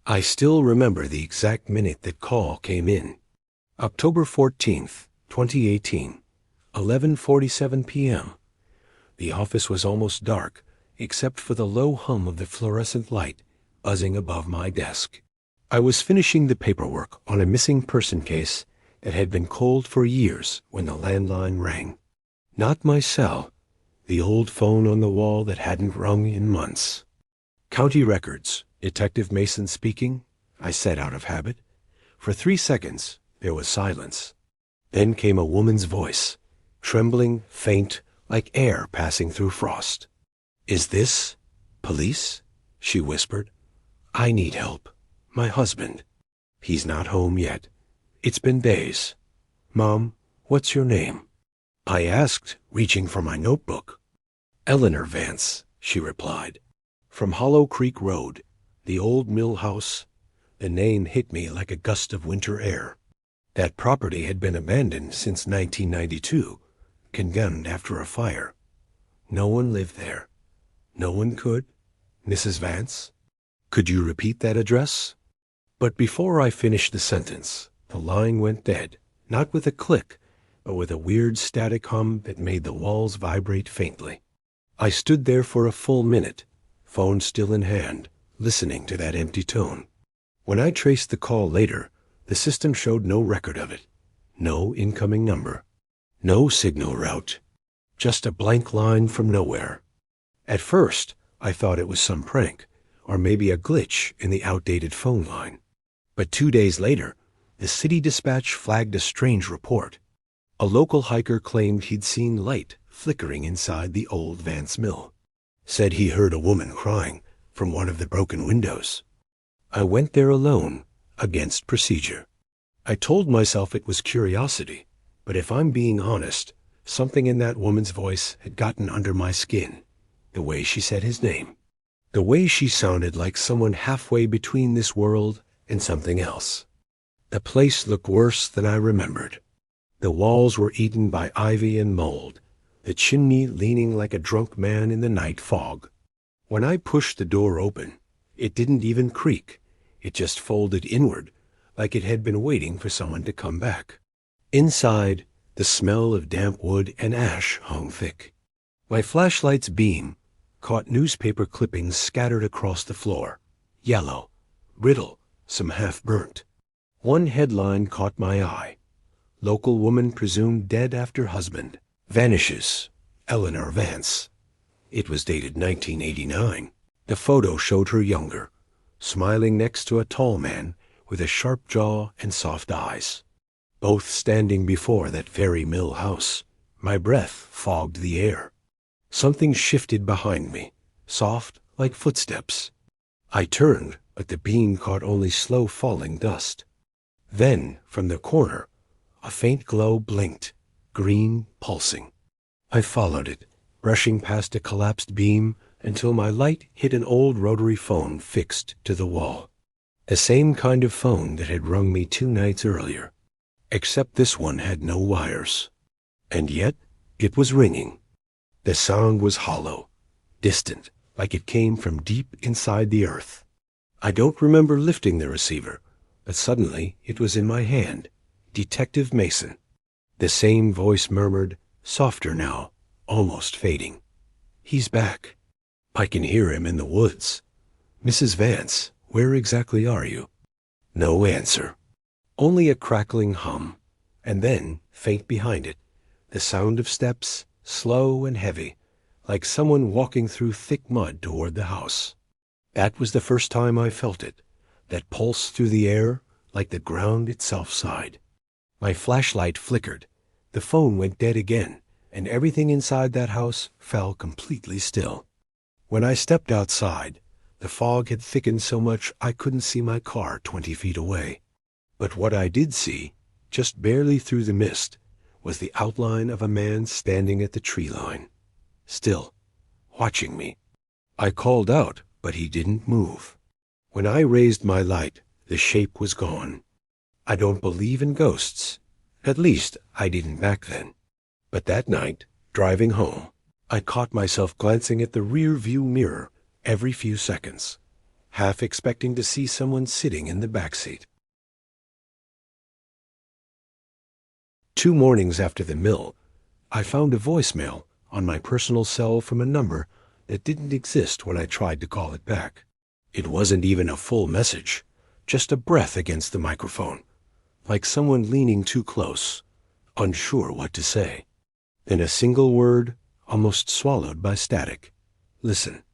I still remember the exact minute that call came in. October 14th, 2018, 11:47 p.m. The office was almost dark, except for the low hum of the fluorescent light buzzing above my desk. I was finishing the paperwork on a missing person case that had been cold for years when the landline rang. Not my cell, the old phone on the wall that hadn't rung in months. "County Records, Detective Mason speaking," I said out of habit. For 3 seconds, there was silence. Then came a woman's voice, trembling, faint, like air passing through frost. "Is this police?" she whispered. "I need help. My husband. He's not home yet. It's been days. Mom, what's your name?" I asked, reaching for my notebook. "Eleanor Vance," she replied. "From Hollow Creek Road, the old mill house." The name hit me like a gust of winter air. That property had been abandoned since 1992, condemned after a fire. No one lived there. No one could. "Mrs. Vance? Could you repeat that address?" But before I finished the sentence, the line went dead, not with a click, but with a weird static hum that made the walls vibrate faintly. I stood there for a full minute, phone still in hand, listening to that empty tone. When I traced the call later, the system showed no record of it. No incoming number. No signal route. Just a blank line from nowhere. At first, I thought it was some prank, or maybe a glitch in the outdated phone line. But 2 days later, the City Dispatch flagged a strange report. A local hiker claimed he'd seen light flickering inside the old Vance Mill. Said he heard a woman crying from one of the broken windows. I went there alone, against procedure. I told myself it was curiosity, but if I'm being honest, something in that woman's voice had gotten under my skin. The way she said his name. The way she sounded like someone halfway between this world and something else. The place looked worse than I remembered. The walls were eaten by ivy and mold, the chimney leaning like a drunk man in the night fog. When I pushed the door open, it didn't even creak. It just folded inward, like it had been waiting for someone to come back. Inside, the smell of damp wood and ash hung thick. My flashlight's beam caught newspaper clippings scattered across the floor. Yellow, brittle, some half-burnt. One headline caught my eye. "Local woman presumed dead after husband. Vanishes. Eleanor Vance." It was dated 1989. The photo showed her younger, smiling next to a tall man with a sharp jaw and soft eyes. Both standing before that very mill house. My breath fogged the air. Something shifted behind me, soft like footsteps. I turned, but the beam caught only slow-falling dust. Then, from the corner, a faint glow blinked, green, pulsing. I followed it, brushing past a collapsed beam until my light hit an old rotary phone fixed to the wall. The same kind of phone that had rung me 2 nights earlier, except this one had no wires. And yet, it was ringing. The sound was hollow, distant, like it came from deep inside the earth. I don't remember lifting the receiver, but suddenly it was in my hand. Detective Mason. The same voice murmured, softer now, almost fading. "He's back. I can hear him in the woods. Mrs. Vance, where exactly are you?" No answer. Only a crackling hum, and then, faint behind it, the sound of steps, slow and heavy, like someone walking through thick mud toward the house. That was the first time I felt it, that pulse through the air like the ground itself sighed. My flashlight flickered, the phone went dead again, and everything inside that house fell completely still. When I stepped outside, the fog had thickened so much I couldn't see my car 20 feet away. But what I did see, just barely through the mist, was the outline of a man standing at the tree line, still, watching me. I called out, but he didn't move. When I raised my light, the shape was gone. I don't believe in ghosts. At least, I didn't back then. But that night, driving home, I caught myself glancing at the rear view mirror every few seconds. half expecting to see someone sitting in the back seat. 2 mornings after the mill, I found a voicemail on my personal cell from a number that didn't exist when I tried to call it back. It wasn't even a full message, just a breath against the microphone, like someone leaning too close, unsure what to say. Then a single word, almost swallowed by static. Listen.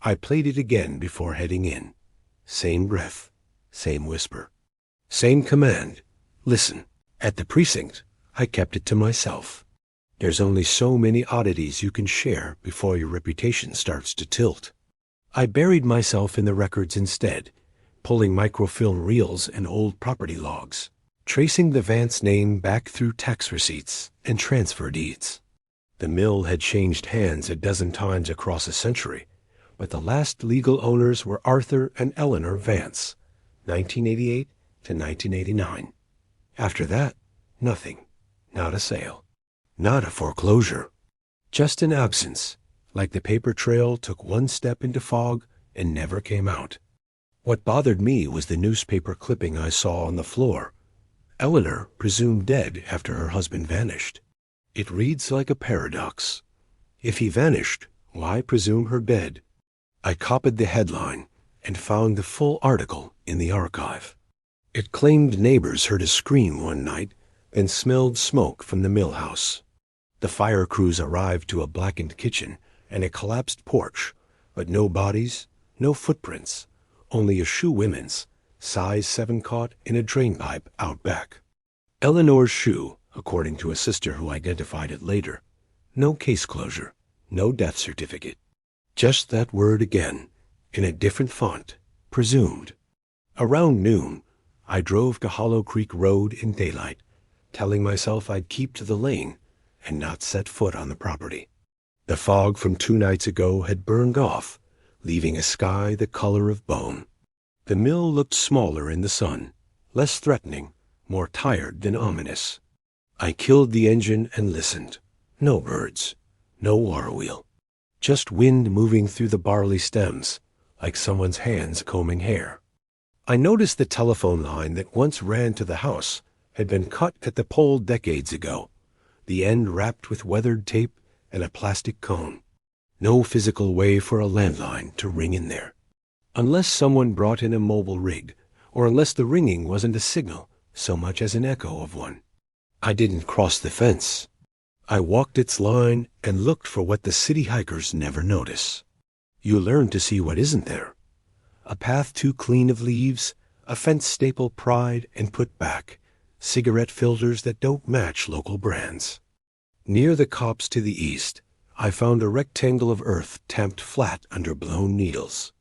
I played it again before heading in. Same breath, same whisper, same command. Listen. At the precinct, I kept it to myself. There's only so many oddities you can share before your reputation starts to tilt. I buried myself in the records instead, pulling microfilm reels and old property logs, tracing the Vance name back through tax receipts and transfer deeds. The mill had changed hands a dozen times across a century, but the last legal owners were Arthur and Eleanor Vance, 1988 to 1989. After that, nothing. Not a sale. Not a foreclosure. Just an absence, like the paper trail took one step into fog and never came out. What bothered me was the newspaper clipping I saw on the floor. Eleanor presumed dead after her husband vanished. It reads like a paradox. If he vanished, why presume her dead? I copied the headline and found the full article in the archive. It claimed neighbors heard a scream one night and smelled smoke from the mill house. The fire crews arrived to a blackened kitchen and a collapsed porch, but no bodies, no footprints, only a shoe women's, size 7 caught in a drain pipe out back. Eleanor's shoe, according to a sister who identified it later. No case closure, no death certificate. Just that word again, in a different font, presumed. Around noon, I drove to Hollow Creek Road in daylight, telling myself I'd keep to the lane and not set foot on the property. The fog from 2 nights ago had burned off, leaving a sky the color of bone. The mill looked smaller in the sun, less threatening, more tired than ominous. I killed the engine and listened. No birds, no water wheel, just wind moving through the barley stems, like someone's hands combing hair. I noticed the telephone line that once ran to the house had been cut at the pole decades ago, the end wrapped with weathered tape and a plastic cone. No physical way for a landline to ring in there. Unless someone brought in a mobile rig, or unless the ringing wasn't a signal so much as an echo of one. I didn't cross the fence. I walked its line and looked for what the city hikers never notice. You learn to see what isn't there. A path too clean of leaves, a fence staple pried and put back, cigarette filters that don't match local brands. Near the copse to the east, I found a rectangle of earth tamped flat under blown needles.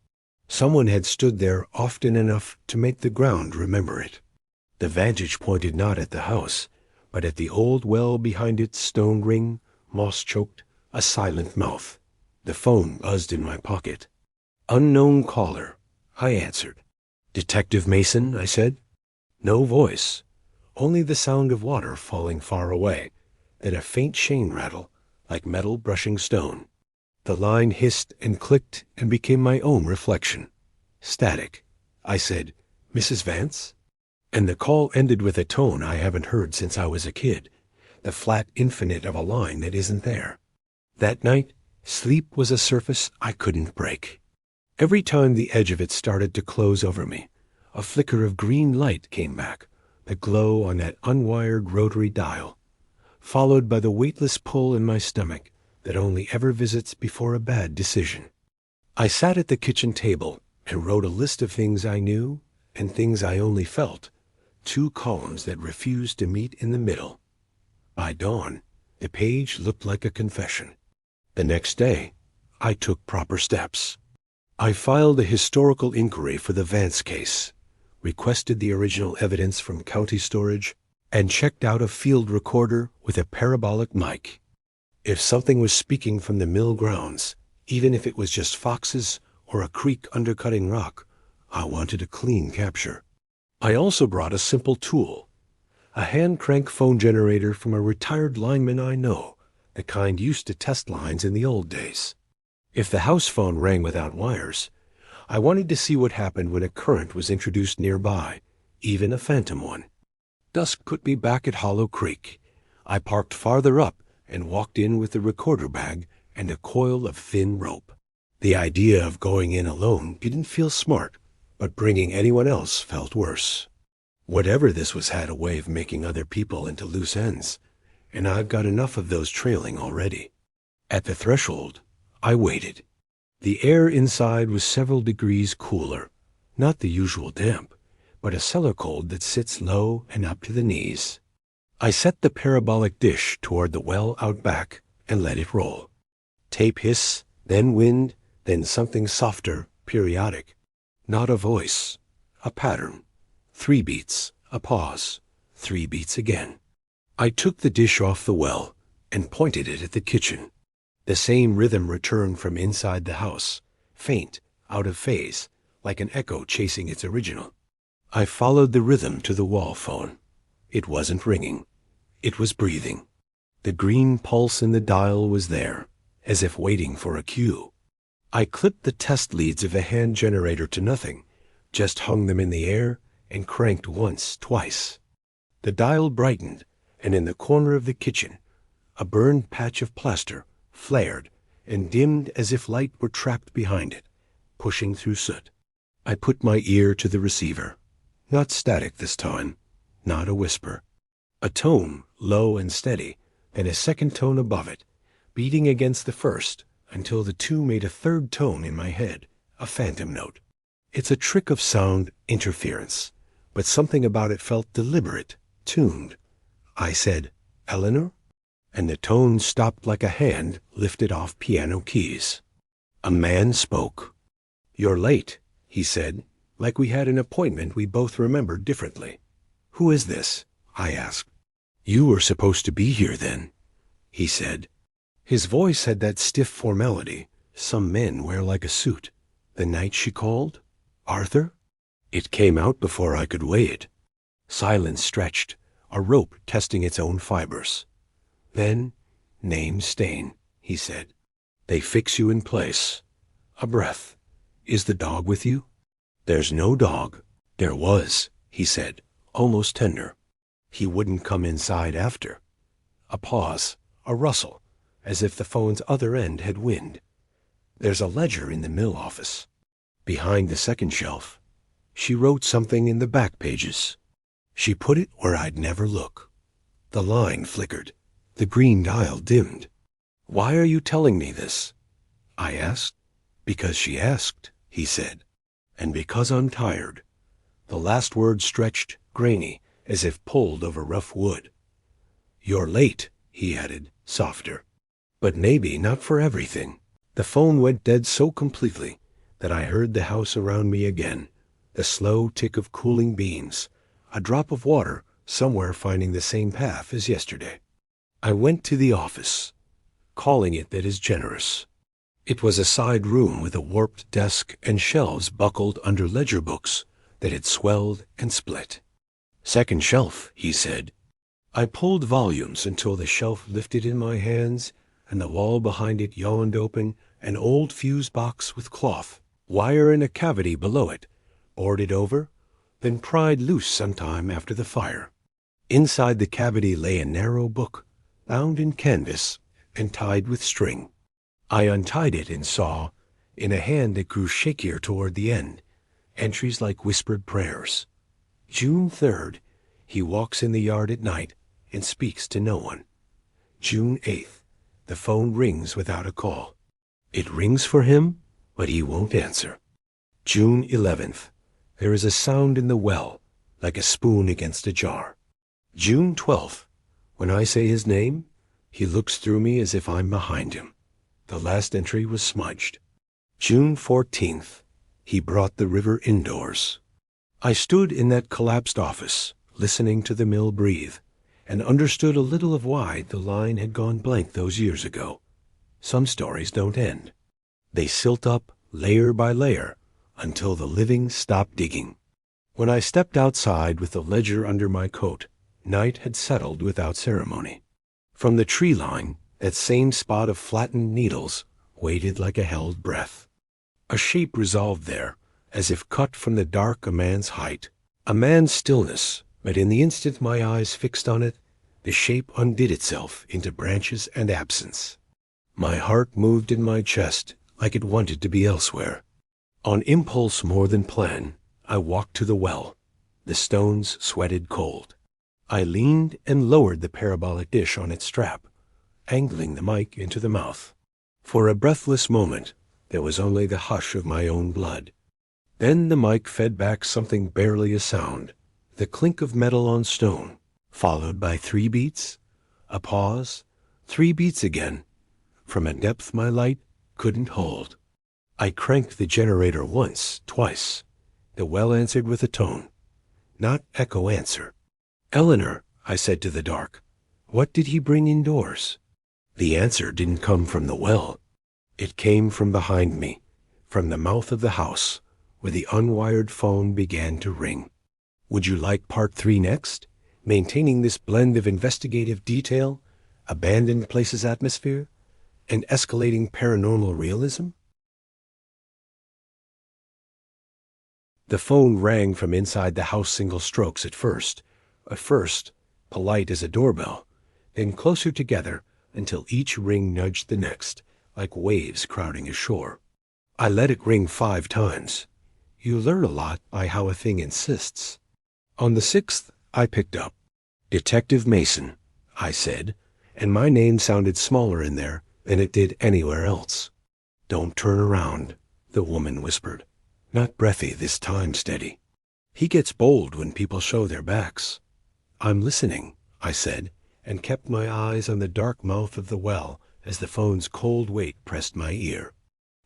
Someone had stood there often enough to make the ground remember it. The vantage pointed not at the house, but at the old well behind its stone ring, moss-choked, a silent mouth. The phone buzzed in my pocket. Unknown caller. I answered. Detective Mason, I said. No voice. Only the sound of water falling far away, then a faint chain rattle, like metal brushing stone. The line hissed and clicked and became my own reflection. Static. I said, Mrs. Vance? And the call ended with a tone I haven't heard since I was a kid, the flat infinite of a line that isn't there. That night, sleep was a surface I couldn't break. Every time the edge of it started to close over me, a flicker of green light came back, the glow on that unwired rotary dial, followed by the weightless pull in my stomach that only ever visits before a bad decision. I sat at the kitchen table and wrote a list of things I knew and things I only felt, 2 columns that refused to meet in the middle. By dawn, the page looked like a confession. The next day, I took proper steps. I filed a historical inquiry for the Vance case, requested the original evidence from county storage, and checked out a field recorder with a parabolic mic. If something was speaking from the mill grounds, even if it was just foxes or a creek undercutting rock, I wanted a clean capture. I also brought a simple tool, a hand-crank phone generator from a retired lineman I know, the kind used to test lines in the old days. If the house phone rang without wires, I wanted to see what happened when a current was introduced nearby, even a phantom one. Dusk put me back at Hollow Creek. I parked farther up and walked in with the recorder bag and a coil of thin rope. The idea of going in alone didn't feel smart, but bringing anyone else felt worse. Whatever this was had a way of making other people into loose ends, and I've got enough of those trailing already. At the threshold, I waited. The air inside was several degrees cooler, not the usual damp, but a cellar cold that sits low and up to the knees. I set the parabolic dish toward the well out back and let it roll. Tape hiss, then wind, then something softer, periodic. Not a voice, a pattern. 3 beats, a pause, 3 beats again. I took the dish off the well and pointed it at the kitchen. The same rhythm returned from inside the house, faint, out of phase, like an echo chasing its original. I followed the rhythm to the wall phone. It wasn't ringing. It was breathing. The green pulse in the dial was there, as if waiting for a cue. I clipped the test leads of a hand generator to nothing, just hung them in the air and cranked once, twice. The dial brightened, and in the corner of the kitchen, a burned patch of plaster flared and dimmed as if light were trapped behind it, pushing through soot. I put my ear to the receiver. Not static this time, not a whisper. A tone, low and steady, then a second tone above it, beating against the first until the two made a third tone in my head, a phantom note. It's a trick of sound interference, but something about it felt deliberate, tuned. I said, "Eleanor?" And the tone stopped like a hand lifted off piano keys. A man spoke. "You're late," he said, like we had an appointment we both remembered differently. "Who is this?" I asked. "You were supposed to be here then," he said. His voice had that stiff formality some men wear like a suit. "The night she called? Arthur?" It came out before I could weigh it. Silence stretched, a rope testing its own fibers. Then, "Name Stain," he said. "They fix you in place." A breath. "Is the dog with you?" "There's no dog." "There was," he said, almost tender. "He wouldn't come inside after." A pause, a rustle, as if the phone's other end had wind. "There's a ledger in the mill office. Behind the second shelf. She wrote something in the back pages. She put it where I'd never look." The line flickered. The green dial dimmed. "Why are you telling me this?" I asked. "Because she asked," he said. "And because I'm tired." The last word stretched, grainy, as if pulled over rough wood. "You're late," he added, softer. "But maybe not for everything." The phone went dead so completely that I heard the house around me again, the slow tick of cooling beans, a drop of water somewhere finding the same path as yesterday. I went to the office. Calling it that is generous. It was a side room with a warped desk and shelves buckled under ledger books that had swelled and split. "Second shelf," he said. I pulled volumes until the shelf lifted in my hands and the wall behind it yawned open, an old fuse box with cloth, wire in a cavity below it, boarded over, then pried loose sometime after the fire. Inside the cavity lay a narrow book, bound in canvas and tied with string. I untied it and saw, in a hand that grew shakier toward the end, entries like whispered prayers. June 3rd, he walks in the yard at night and speaks to no one. June 8th, the phone rings without a call. It rings for him, but he won't answer. June 11th, there is a sound in the well, like a spoon against a jar. June 12th, when I say his name, he looks through me as if I'm behind him. The last entry was smudged. June 14th, he brought the river indoors. I stood in that collapsed office, listening to the mill breathe, and understood a little of why the line had gone blank those years ago. Some stories don't end. They silt up layer by layer until the living stop digging. When I stepped outside with the ledger under my coat, night had settled without ceremony. From the tree line, that same spot of flattened needles waited like a held breath. A shape resolved there, as if cut from the dark a man's height, a man's stillness, but in the instant my eyes fixed on it, the shape undid itself into branches and absence. My heart moved in my chest like it wanted to be elsewhere. On impulse more than plan, I walked to the well. The stones sweated cold. I leaned and lowered the parabolic dish on its strap, angling the mic into the mouth. For a breathless moment, there was only the hush of my own blood. Then the mic fed back something barely a sound, the clink of metal on stone, followed by 3 beats, a pause, 3 beats again, from a depth my light couldn't hold. I cranked the generator once, twice. The well answered with a tone, not echo answer. "Eleanor," I said to the dark, "what did he bring indoors?" The answer didn't come from the well. It came from behind me, from the mouth of the house, where the unwired phone began to ring. Would you like part 3 next? Maintaining this blend of investigative detail, abandoned places atmosphere, and escalating paranormal realism? The phone rang from inside the house single strokes at first, polite as a doorbell, then closer together until each ring nudged the next, like waves crowding ashore. I let it ring 5 times. You learn a lot by how a thing insists. On the 6th, I picked up. "Detective Mason," I said, and my name sounded smaller in there than it did anywhere else. "Don't turn around," the woman whispered. Not breathy this time, steady. "He gets bold when people show their backs." "I'm listening," I said, and kept my eyes on the dark mouth of the well as the phone's cold weight pressed my ear.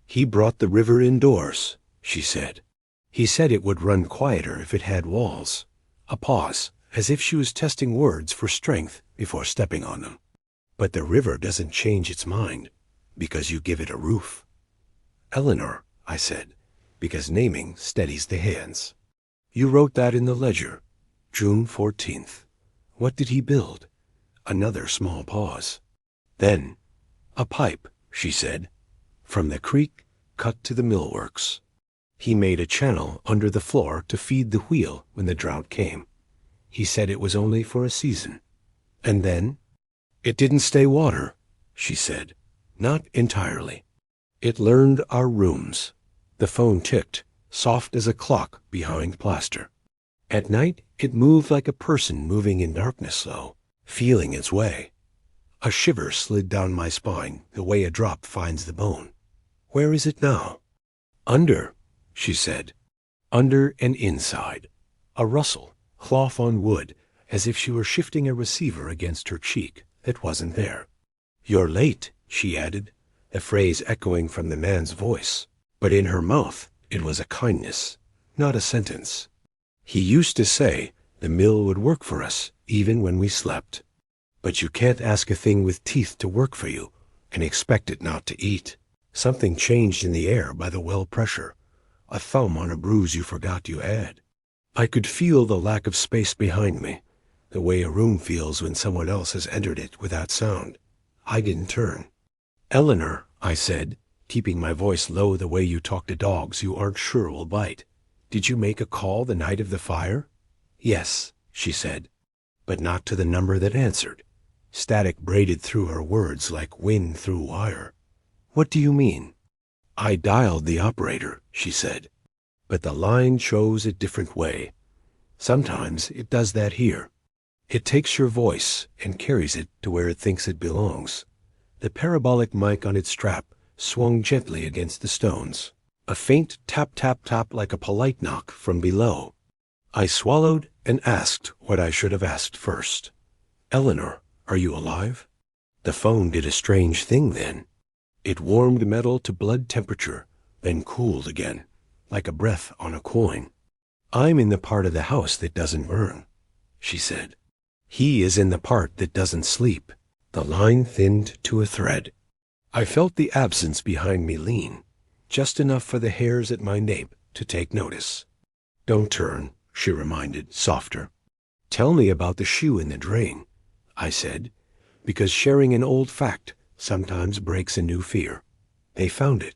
"He brought the river indoors," she said. "He said it would run quieter if it had walls." A pause, as if she was testing words for strength before stepping on them. "But the river doesn't change its mind because you give it a roof." "Eleanor," I said, because naming steadies the hands. "You wrote that in the ledger, June 14th. What did he build?" Another small pause. Then, "A pipe," she said, "from the creek cut to the millworks. He made a channel under the floor to feed the wheel when the drought came. He said it was only for a season. And then, it didn't stay water," she said. "Not entirely. It learned our rooms." The phone ticked, soft as a clock behind plaster. "At night, it moved like a person moving in darkness, though, feeling its way." A shiver slid down my spine, the way a drop finds the bone. "Where is it now?" "Under," she said. "Under and inside." A rustle, cloth on wood, as if she were shifting a receiver against her cheek that wasn't there. "You're late," she added, the phrase echoing from the man's voice. But in her mouth, it was a kindness, not a sentence. "He used to say the mill would work for us, even when we slept. But you can't ask a thing with teeth to work for you and expect it not to eat." Something changed in the air by the well pressure, a thumb on a bruise you forgot you had. I could feel the lack of space behind me, the way a room feels when someone else has entered it without sound. I didn't turn. "Eleanor," I said, keeping my voice low the way you talk to dogs you aren't sure will bite, "did you make a call the night of the fire?" "Yes," she said, but not to the number that answered. Static braided through her words like wind through wire. "What do you mean?" "I dialed the operator," she said, "but the line chose a different way. Sometimes it does that here. It takes your voice and carries it to where it thinks it belongs." The parabolic mic on its strap swung gently against the stones. A faint tap-tap-tap like a polite knock from below. I swallowed and asked what I should have asked first. "Eleanor, are you alive?" The phone did a strange thing then. It warmed metal to blood temperature, then cooled again, like a breath on a coin. "I'm in the part of the house that doesn't burn," she said. "He is in the part that doesn't sleep." The line thinned to a thread. I felt the absence behind me lean, just enough for the hairs at my nape to take notice. "Don't turn," she reminded, softer. "Tell me about the shoe in the drain," I said, because sharing an old fact sometimes breaks a new fear. "They found it.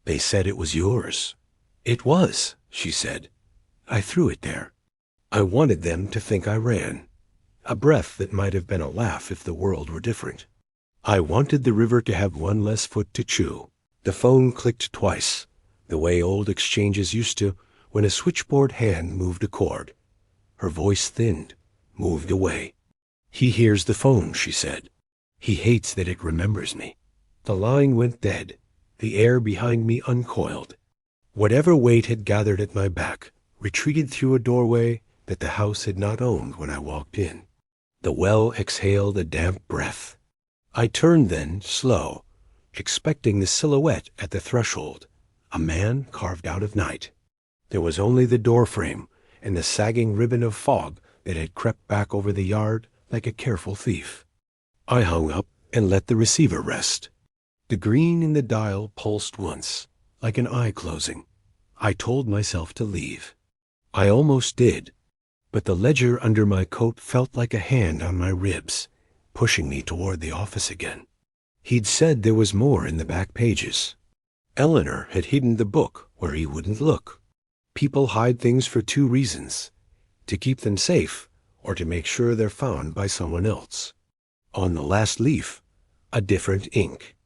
They said it was yours." "It was," she said. I threw it there. I wanted them to think I ran. A breath that might have been a laugh if the world were different. I wanted the river to have one less foot to chew. The phone clicked twice, the way old exchanges used to when a switchboard hand moved a cord. Her voice thinned, moved away. He hears the phone, she said. He hates that it remembers me. The line went dead. The air behind me uncoiled. Whatever weight had gathered at my back retreated through a doorway that the house had not owned when I walked in. The well exhaled a damp breath. I turned then, slow, expecting the silhouette at the threshold, a man carved out of night. There was only the doorframe and the sagging ribbon of fog that had crept back over the yard like a careful thief. I hung up and let the receiver rest. The green in the dial pulsed once, like an eye closing. I told myself to leave. I almost did, but the ledger under my coat felt like a hand on my ribs, pushing me toward the office again. He'd said there was more in the back pages. Eleanor had hidden the book where he wouldn't look. People hide things for two reasons: to keep them safe or to make sure they're found by someone else. On the last leaf, a different ink.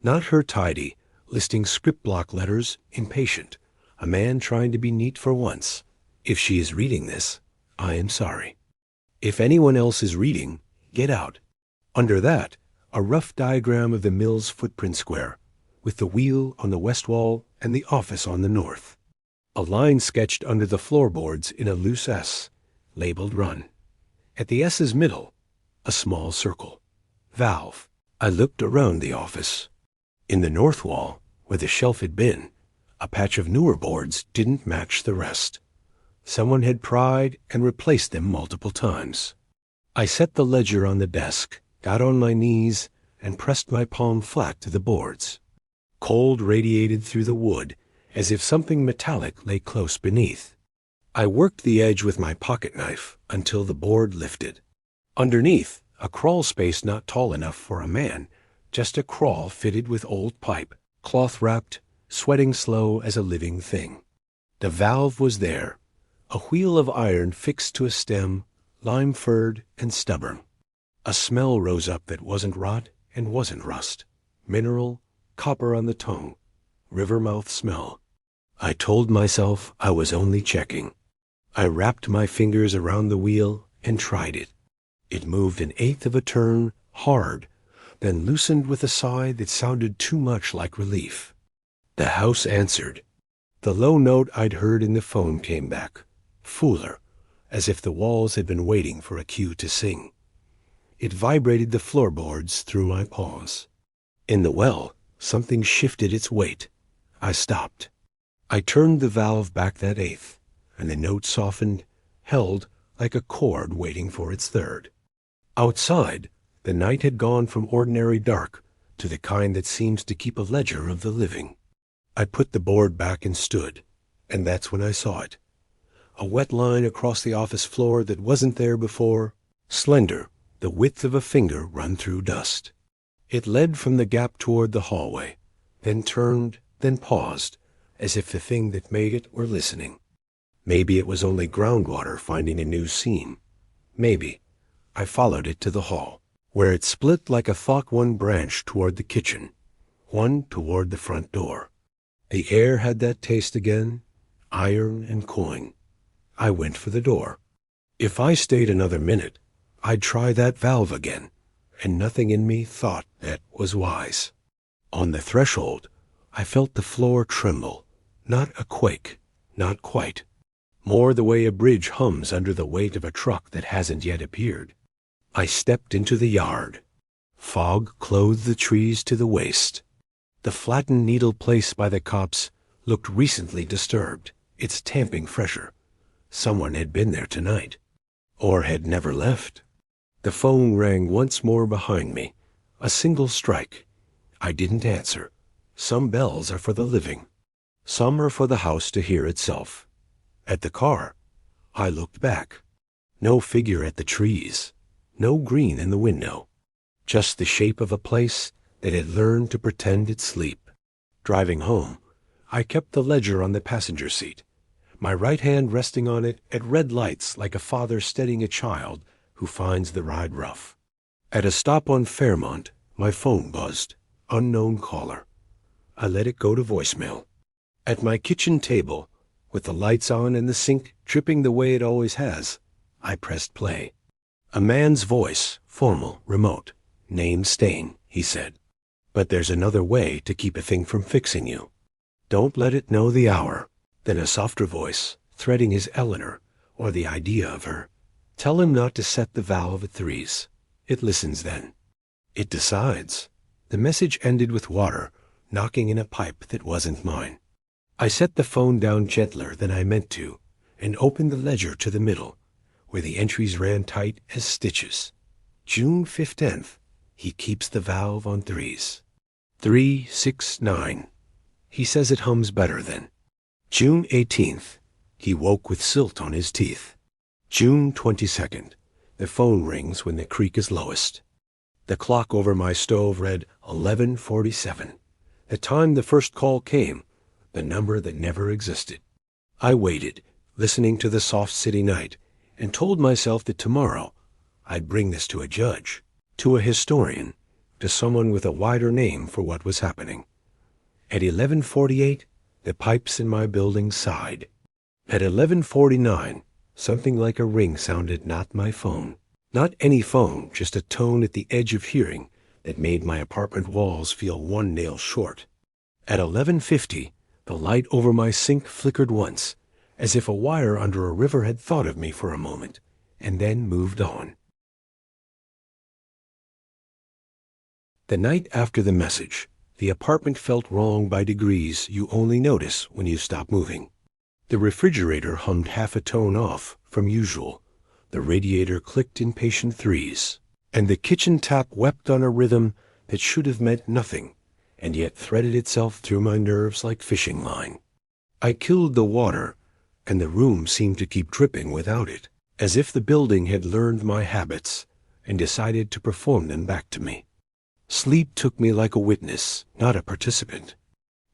Not her tidy, listing script block letters, impatient, a man trying to be neat for once. If she is reading this, I am sorry. If anyone else is reading, get out. Under that, a rough diagram of the mill's footprint square, with the wheel on the west wall and the office on the north. A line sketched under the floorboards in a loose S, labeled Run. At the S's middle, a small circle. Valve. I looked around the office. In the north wall, where the shelf had been, a patch of newer boards didn't match the rest. Someone had pried and replaced them multiple times. I set the ledger on the desk, got on my knees, and pressed my palm flat to the boards. Cold radiated through the wood, as if something metallic lay close beneath. I worked the edge with my pocket knife until the board lifted. Underneath, a crawl space not tall enough for a man, just a crawl fitted with old pipe, cloth-wrapped, sweating slow as a living thing. The valve was there, a wheel of iron fixed to a stem, lime-furred and stubborn. A smell rose up that wasn't rot and wasn't rust. Mineral, copper on the tongue, river-mouth smell. I told myself I was only checking. I wrapped my fingers around the wheel and tried it. It moved an eighth of a turn, hard, then loosened with a sigh that sounded too much like relief. The house answered. The low note I'd heard in the phone came back, fuller, as if the walls had been waiting for a cue to sing. It vibrated the floorboards through my paws. In the well, something shifted its weight. I stopped. I turned the valve back that eighth, and the note softened, held like a chord waiting for its third. Outside, the night had gone from ordinary dark to the kind that seems to keep a ledger of the living. I put the board back and stood, and that's when I saw it. A wet line across the office floor that wasn't there before, slender, the width of a finger run through dust. It led from the gap toward the hallway, then turned, then paused, as if the thing that made it were listening. Maybe it was only groundwater finding a new seam. Maybe. I followed it to the hall, where it split like a thought one branch toward the kitchen, one toward the front door. The air had that taste again, iron and coin. I went for the door. If I stayed another minute, I'd try that valve again, and nothing in me thought that was wise. On the threshold, I felt the floor tremble, not a quake, not quite. More the way a bridge hums under the weight of a truck that hasn't yet appeared. I stepped into the yard. Fog clothed the trees to the waist. The flattened needle place by the copse looked recently disturbed, its tamping fresher. Someone had been there tonight, or had never left. The phone rang once more behind me, a single strike. I didn't answer. Some bells are for the living. Some are for the house to hear itself. At the car, I looked back. No figure at the trees. No green in the window. Just the shape of a place that had learned to pretend it's sleep. Driving home, I kept the ledger on the passenger seat. my right hand resting on it at red lights like a father steadying a child who finds the ride rough. At a stop on Fairmont, my phone buzzed. Unknown caller. I let it go to voicemail. At my kitchen table, with the lights on and the sink dripping the way it always has, I pressed play. A man's voice, formal, remote. Name Stain, he said. But there's another way to keep a thing from fixing you. Don't let it know the hour. Then a softer voice, threading his Eleanor, or the idea of her. Tell him not to set the valve at 3s. It listens then. It decides. The message ended with water knocking in a pipe that wasn't mine. I set the phone down gentler than I meant to, and opened the ledger to the middle, where the entries ran tight as stitches. June 15th, he keeps the valve on 3s. 369. He says it hums better then. June 18th, he woke with silt on his teeth. June 22nd, the phone rings when the creak is lowest. The clock over my stove read 11:47. The time the first call came, the number that never existed. I waited, listening to the soft city night, and told myself that tomorrow I'd bring this to a judge, to a historian, to someone with a wider name for what was happening. At 11:48, the pipes in my building sighed. At 11:49, something like a ring sounded not my phone. Not any phone, just a tone at the edge of hearing that made my apartment walls feel one nail short. At 11:50, the light over my sink flickered once, as if a wire under a river had thought of me for a moment, and then moved on. The night after the message, the apartment felt wrong by degrees you only notice when you stop moving. The refrigerator hummed half a tone off from usual. The radiator clicked impatient 3s, and the kitchen tap wept on a rhythm that should have meant nothing, and yet threaded itself through my nerves like fishing line. I killed the water, and the room seemed to keep dripping without it, as if the building had learned my habits and decided to perform them back to me. Sleep took me like a witness, not a participant.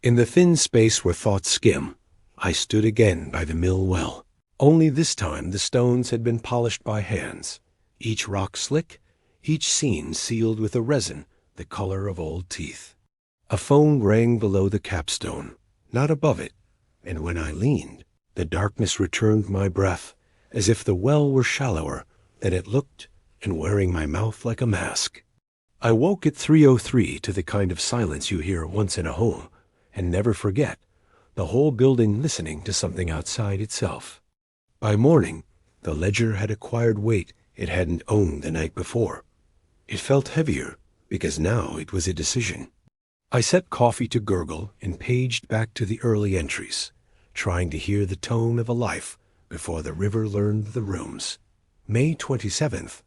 In the thin space where thoughts skim, I stood again by the mill well. Only this time the stones had been polished by hands, each rock slick, each scene sealed with a resin the color of old teeth. A phone rang below the capstone, not above it, and when I leaned, the darkness returned my breath, as if the well were shallower than it looked and wearing my mouth like a mask. I woke at 3:03 to the kind of silence you hear once in a home, and never forget, the whole building listening to something outside itself. By morning, the ledger had acquired weight it hadn't owned the night before. It felt heavier, because now it was a decision. I set coffee to gurgle and paged back to the early entries, trying to hear the tone of a life before the river learned the rooms. May 27th.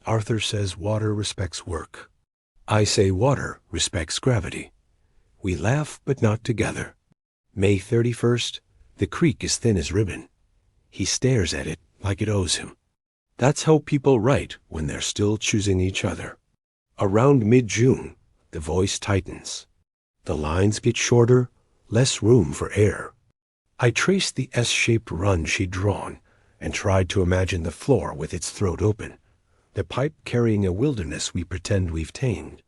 Arthur says water respects work. I say water respects gravity. We laugh, but not together. May 31st. The creek is thin as ribbon. He stares at it like it owes him. That's how people write when they're still choosing each other. Around mid-June, the voice tightens. The lines get shorter, less room for air. I traced the S-shaped run she'd drawn and tried to imagine the floor with its throat open, the pipe carrying a wilderness we pretend we've tamed.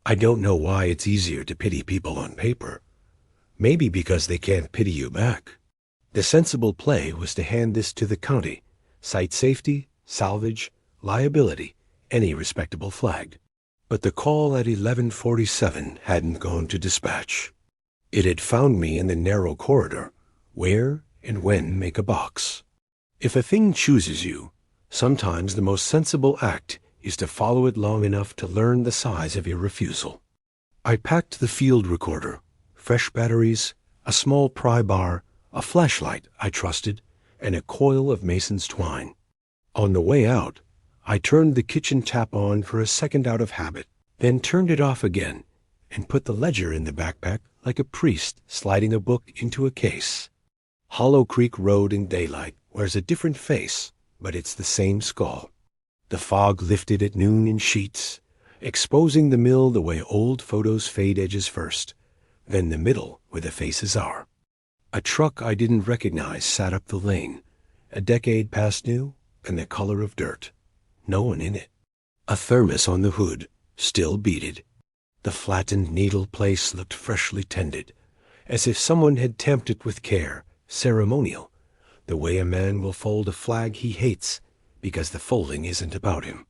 I don't know why it's easier to pity people on paper. Maybe because they can't pity you back. The sensible play was to hand this to the county, cite safety, salvage, liability, any respectable flag. But the call at 11:47 hadn't gone to dispatch. It had found me in the narrow corridor, where and when make a box. If a thing chooses you, sometimes the most sensible act is to follow it long enough to learn the size of your refusal. I packed the field recorder, fresh batteries, a small pry bar, a flashlight I trusted, and a coil of mason's twine. On the way out, I turned the kitchen tap on for a second out of habit, then turned it off again, and put the ledger in the backpack like a priest sliding a book into a case. Hollow Creek Road in daylight wears a different face, but it's the same skull. The fog lifted at noon in sheets, exposing the mill the way old photos fade edges first, then the middle where the faces are. A truck I didn't recognize sat up the lane, a decade past new and the color of dirt. No one in it. A thermos on the hood, still beaded. The flattened needle place looked freshly tended, as if someone had tamped it with care, ceremonial, the way a man will fold a flag he hates because the folding isn't about him.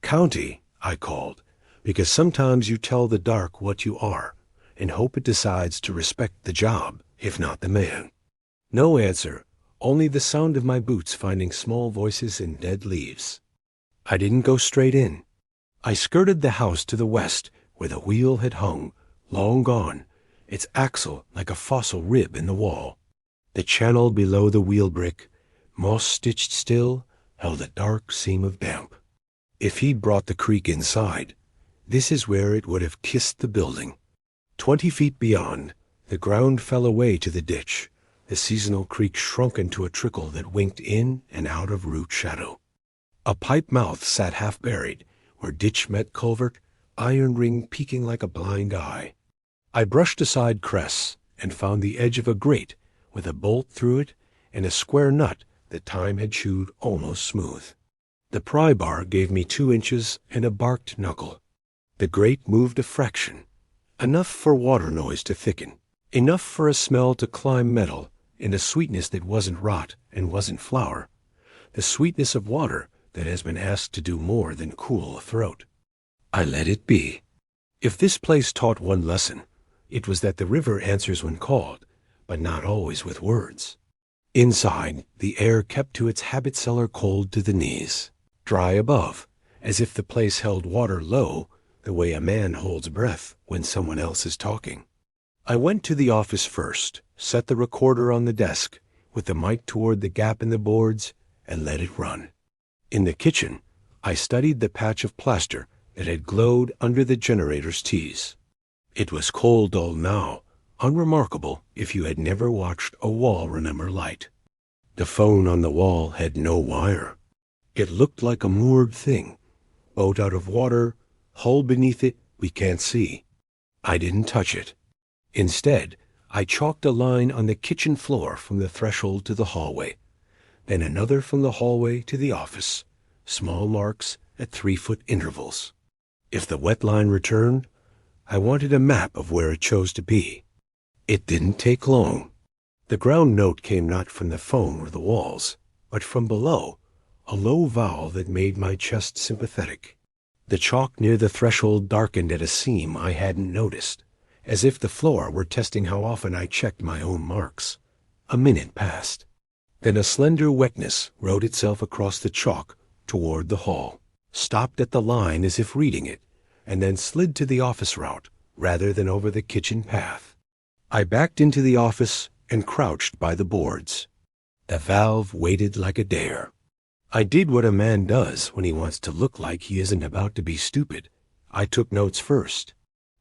County, I called, because sometimes you tell the dark what you are and hope it decides to respect the job, if not the man. No answer, only the sound of my boots finding small voices in dead leaves. I didn't go straight in. I skirted the house to the west, where the wheel had hung, long gone, its axle like a fossil rib in the wall. The channel below the wheel brick, moss-stitched still, held a dark seam of damp. If he'd brought the creek inside, this is where it would have kissed the building. 20 feet beyond, the ground fell away to the ditch. The seasonal creek shrunk into a trickle that winked in and out of root shadow. A pipe mouth sat half buried, where ditch met culvert, iron ring peeking like a blind eye. I brushed aside cress and found the edge of a grate with a bolt through it and a square nut that time had chewed almost smooth. The pry bar gave me 2 inches and a barked knuckle. The grate moved a fraction, enough for water noise to thicken, enough for a smell to climb metal, and a sweetness that wasn't rot and wasn't flour, the sweetness of water that has been asked to do more than cool a throat. I let it be. If this place taught one lesson, it was that the river answers when called, but not always with words. Inside, the air kept to its habit cellar cold to the knees, dry above, as if the place held water low, the way a man holds breath when someone else is talking. I went to the office first, set the recorder on the desk, with the mic toward the gap in the boards, and let it run. In the kitchen, I studied the patch of plaster that had glowed under the generator's tees. It was coal dull now, unremarkable if you had never watched a wall remember light. The phone on the wall had no wire. It looked like a moored thing, boat out of water, hull beneath it we can't see. I didn't touch it. Instead, I chalked a line on the kitchen floor from the threshold to the hallway, then another from the hallway to the office, small marks at 3-foot intervals. If the wet line returned, I wanted a map of where it chose to be. It didn't take long. The ground note came not from the phone or the walls, but from below, a low vowel that made my chest sympathetic. The chalk near the threshold darkened at a seam I hadn't noticed, as if the floor were testing how often I checked my own marks. A minute passed. Then a slender wetness wrote itself across the chalk toward the hall, stopped at the line as if reading it, and then slid to the office route rather than over the kitchen path. I backed into the office and crouched by the boards. The valve waited like a dare. I did what a man does when he wants to look like he isn't about to be stupid. I took notes first.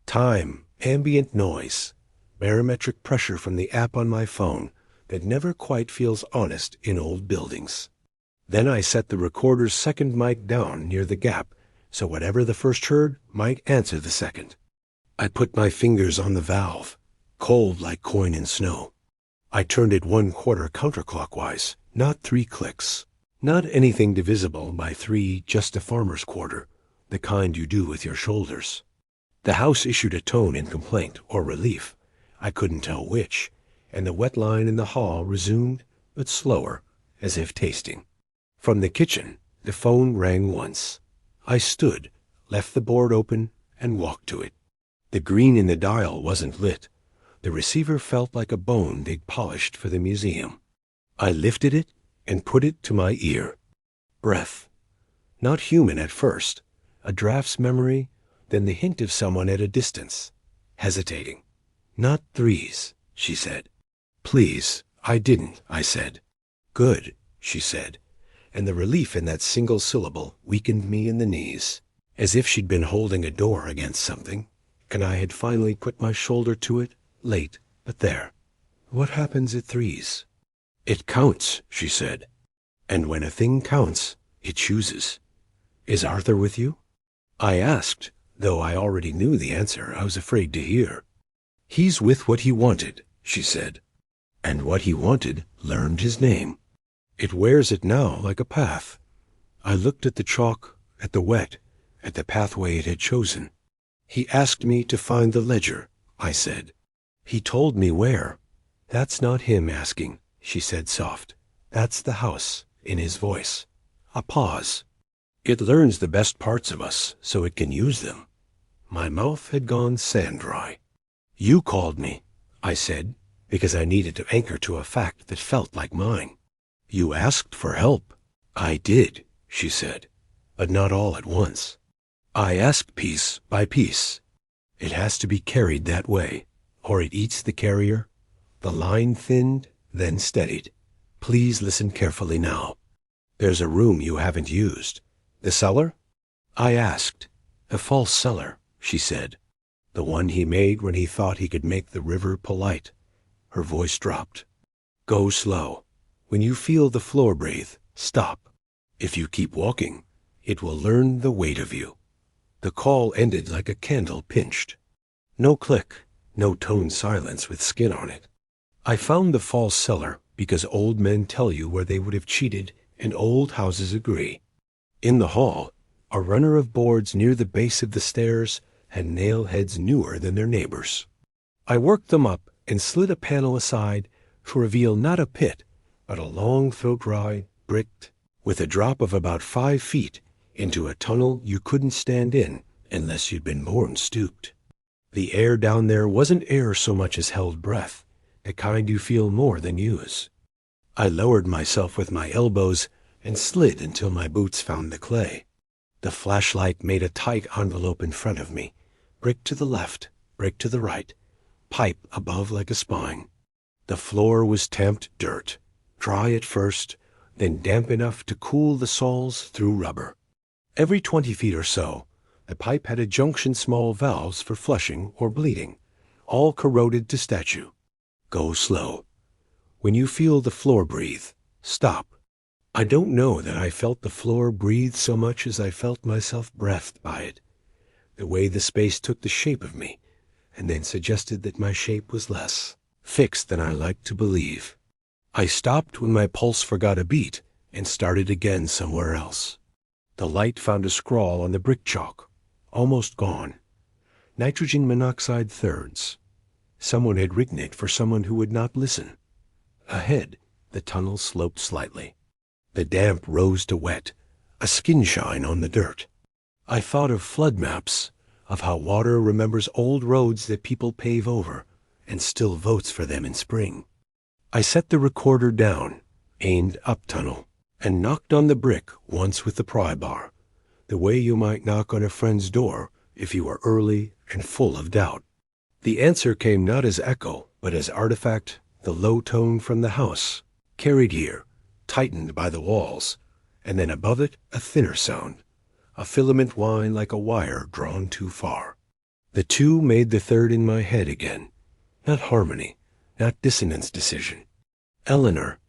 Time, ambient noise, barometric pressure from the app on my phone that never quite feels honest in old buildings. Then I set the recorder's second mic down near the gap, so whatever the first heard might answer the second. I put my fingers on the valve, cold like coin in snow. I turned it 1/4 counterclockwise, not 3 clicks, not anything divisible by 3, just a farmer's quarter, the kind you do with your shoulders. The house issued a tone in complaint or relief, I couldn't tell which, and the wet line in the hall resumed, but slower, as if tasting. From the kitchen, the phone rang once. I stood, left the board open, and walked to it. The green in the dial wasn't lit. The receiver felt like a bone they'd polished for the museum. I lifted it and put it to my ear. Breath. Not human at first. A draft's memory, then the hint of someone at a distance. Hesitating. Not 3s, she said. Please, I didn't, I said. Good, she said, and the relief in that single syllable weakened me in the knees, as if she'd been holding a door against something, and I had finally put my shoulder to it, late, but there. What happens at 3s? It counts, she said, and when a thing counts, it chooses. Is Arthur with you? I asked, though I already knew the answer I was afraid to hear. He's with what he wanted, she said. and what he wanted learned his name. It wears it now like a path. I looked at the chalk, at the wet, at the pathway it had chosen. He asked me to find the ledger, I said. He told me where. That's not him asking, she said soft. That's the house, in his voice. A pause. It learns the best parts of us so it can use them. My mouth had gone sand-dry. You called me, I said, because I needed to anchor to a fact that felt like mine. You asked for help. I did, she said, but not all at once. I asked piece by piece. It has to be carried that way, or it eats the carrier. The line thinned, then steadied. Please listen carefully now. There's a room you haven't used. The cellar? I asked. A false cellar, she said. The one he made when he thought he could make the river polite. Her voice dropped. Go slow. When you feel the floor breathe, stop. If you keep walking, it will learn the weight of you. The call ended like a candle pinched. No click, no toned silence with skin on it. I found the false cellar because old men tell you where they would have cheated, and old houses agree. In the hall, a runner of boards near the base of the stairs had nail heads newer than their neighbors. I worked them up and slid a panel aside to reveal not a pit, but a long throat ride, bricked, with a drop of about 5 feet into a tunnel you couldn't stand in unless you'd been born stooped. The air down there wasn't air so much as held breath, the kind you feel more than use. I lowered myself with my elbows and slid until my boots found the clay. The flashlight made a tight envelope in front of me, brick to the left, brick to the right, pipe above like a spine. The floor was tamped dirt, dry at first, then damp enough to cool the soles through rubber. Every 20 feet or so, the pipe had a junction small valves for flushing or bleeding, all corroded to statue. Go slow. When you feel the floor breathe, stop. I don't know that I felt the floor breathe so much as I felt myself breathed by it, the way the space took the shape of me, and then suggested that my shape was less fixed than I liked to believe. I stopped when my pulse forgot a beat and started again somewhere else. The light found a scrawl on the brick chalk, almost gone. Nitrogen monoxide thirds. Someone had written it for someone who would not listen. Ahead, the tunnel sloped slightly. The damp rose to wet, a skin shine on the dirt. I thought of flood maps, of how water remembers old roads that people pave over and still votes for them in spring. I set the recorder down, aimed up tunnel, and knocked on the brick once with the pry bar, the way you might knock on a friend's door if you were early and full of doubt. The answer came not as echo, but as artifact, the low tone from the house, carried here, tightened by the walls, and then above it a thinner sound, a filament whine like a wire drawn too far. The two made the third in my head again, not harmony, not dissonance decision. Eleanor,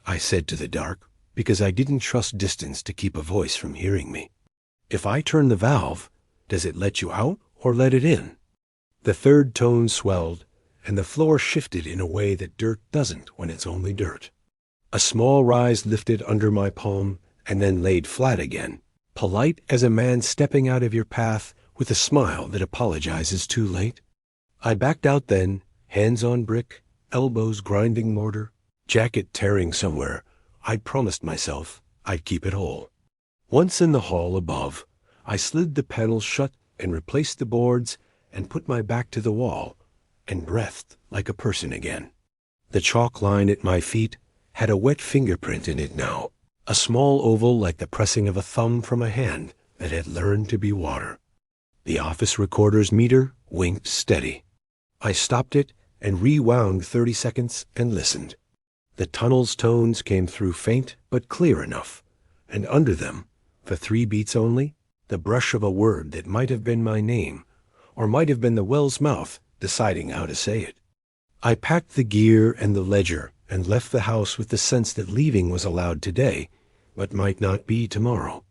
I said to the dark, because I didn't trust distance to keep a voice from hearing me. If I turn the valve, does it let you out or let it in? The third tone swelled, and the floor shifted in a way that dirt doesn't when it's only dirt. A small rise lifted under my palm and then laid flat again, polite as a man stepping out of your path with a smile that apologizes too late. I backed out then, hands on brick, elbows grinding mortar, jacket tearing somewhere. I'd promised myself I'd keep it whole. Once in the hall above, I slid the panels shut and replaced the boards and put my back to the wall and breathed like a person again. The chalk line at my feet had a wet fingerprint in it now, a small oval like the pressing of a thumb from a hand that had learned to be water. The office recorder's meter winked steady. I stopped it and rewound 30 seconds and listened. The tunnel's tones came through faint but clear enough, and under them, for 3 beats only, the brush of a word that might have been my name, or might have been the well's mouth deciding how to say it. I packed the gear and the ledger and left the house with the sense that leaving was allowed today, but might not be tomorrow.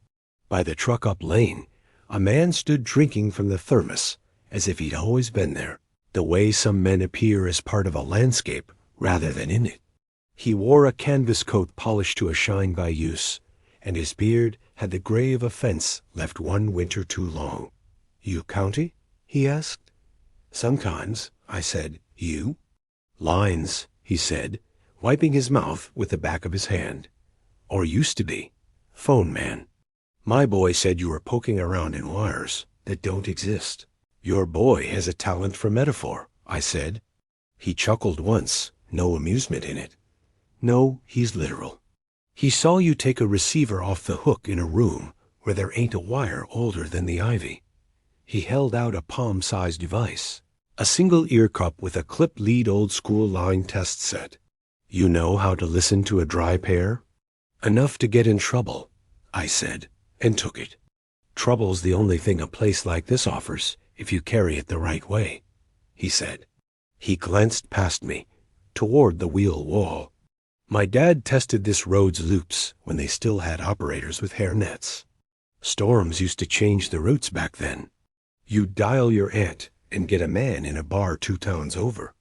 By the truck-up lane, a man stood drinking from the thermos, as if he'd always been there, the way some men appear as part of a landscape rather than in it. He wore a canvas coat polished to a shine by use, and his beard had the gray of a fence left one winter too long. "You county?" he asked. "Sometimes," I said. "You?" "Lines," he said, wiping his mouth with the back of his hand. "Or used to be. Phone man. My boy said you were poking around in wires that don't exist." "Your boy has a talent for metaphor," I said. He chuckled once, no amusement in it. "No, he's literal. He saw you take a receiver off the hook in a room where there ain't a wire older than the ivy." He held out a palm-sized device, a single ear cup with a clip lead old-school line test set. "You know how to listen to a dry pair?" "Enough to get in trouble," I said, and took it. "Trouble's the only thing a place like this offers if you carry it the right way," he said. He glanced past me, toward the wheel wall. "My dad tested this road's loops when they still had operators with hair nets. Storms used to change the routes back then. You'd dial your aunt and get a man in a bar 2 towns over.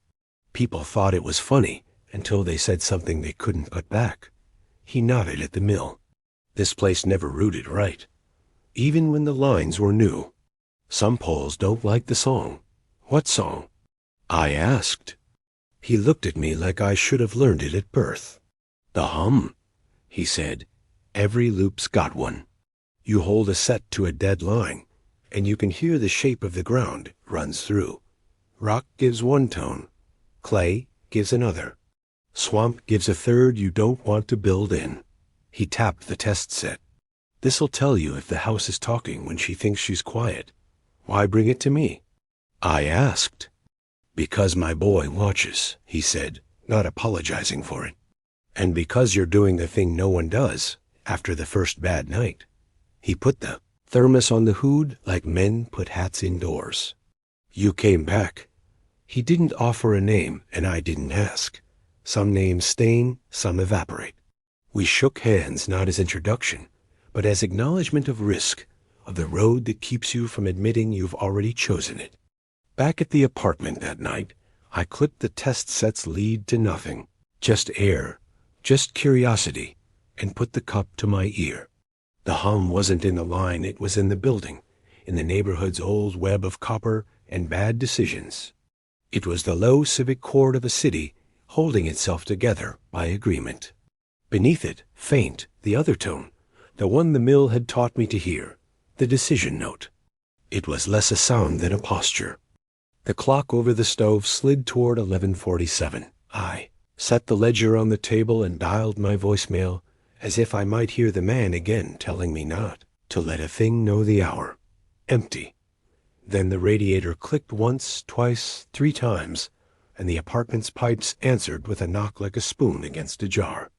People thought it was funny until they said something they couldn't put back." He nodded at the mill. "This place never routed right, even when the lines were new. Some poles don't like the song." "What song?" I asked. He looked at me like I should have learned it at birth. "The hum," he said. "Every loop's got one. You hold a set to a dead line, and you can hear the shape of the ground runs through. Rock gives one tone, clay gives another, swamp gives a third you don't want to build in." He tapped the test set. "This'll tell you if the house is talking when she thinks she's quiet. Why bring it to me?" I asked. "Because my boy watches," he said, not apologizing for it. "And because you're doing the thing no one does after the first bad night." He put the thermos on the hood like men put hats indoors. "You came back." He didn't offer a name, and I didn't ask. Some names stain, some evaporate. We shook hands not as introduction, but as acknowledgement of risk, of the road that keeps you from admitting you've already chosen it. Back at the apartment that night, I clipped the test set's lead to nothing, just air, just curiosity, and put the cup to my ear. The hum wasn't in the line, it was in the building, in the neighborhood's old web of copper and bad decisions. It was the low civic chord of a city holding itself together by agreement. Beneath it, faint, the other tone, the one the mill had taught me to hear, the decision note. It was less a sound than a posture. The clock over the stove slid toward 11:47. I set the ledger on the table and dialed my voicemail as if I might hear the man again telling me not to let a thing know the hour. Empty. Then the radiator clicked once, twice, 3 times, and the apartment's pipes answered with a knock like a spoon against a jar.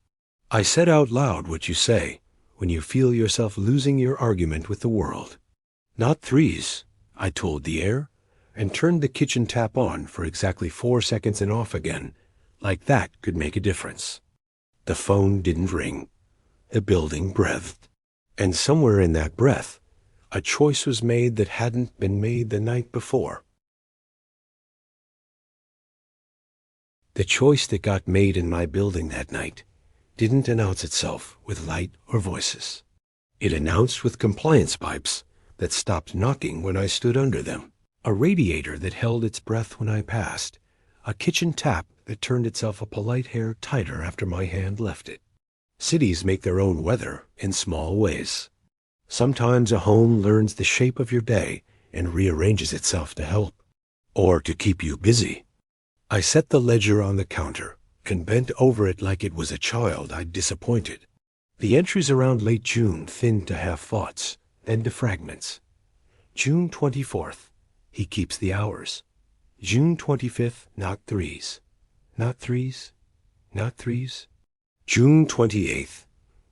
I said out loud what you say when you feel yourself losing your argument with the world. "Not 3s, I told the air, and turned the kitchen tap on for exactly 4 seconds and off again, like that could make a difference. The phone didn't ring. The building breathed. And somewhere in that breath, a choice was made that hadn't been made the night before. The choice that got made in my building that night didn't announce itself with light or voices. It announced with compliance pipes that stopped knocking when I stood under them, a radiator that held its breath when I passed, a kitchen tap that turned itself a polite hair tighter after my hand left it. Cities make their own weather in small ways. Sometimes a home learns the shape of your day and rearranges itself to help, or to keep you busy. I set the ledger on the counter and bent over it like it was a child I'd disappointed. The entries around late June thinned to half thoughts, then to fragments. June 24th, he keeps the hours. June 25th, not 3s. Not 3s, not 3s. June 28th,